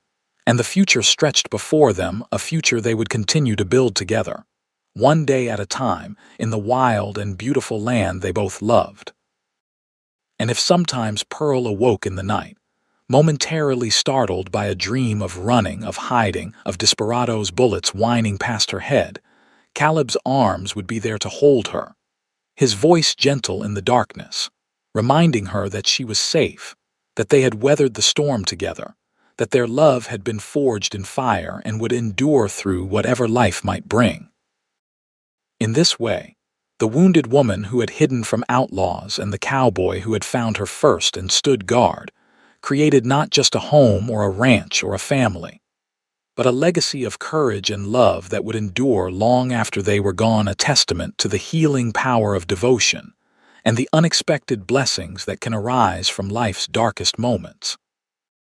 and the future stretched before them, a future they would continue to build together, one day at a time, in the wild and beautiful land they both loved. And if sometimes Pearl awoke in the night, momentarily startled by a dream of running, of hiding, of desperados' bullets whining past her head, Caleb's arms would be there to hold her, his voice gentle in the darkness, reminding her that she was safe, that they had weathered the storm together, that their love had been forged in fire and would endure through whatever life might bring. In this way, the wounded woman who had hidden from outlaws and the cowboy who had found her first and stood guard created not just a home or a ranch or a family, but a legacy of courage and love that would endure long after they were gone, a testament to the healing power of devotion and the unexpected blessings that can arise from life's darkest moments.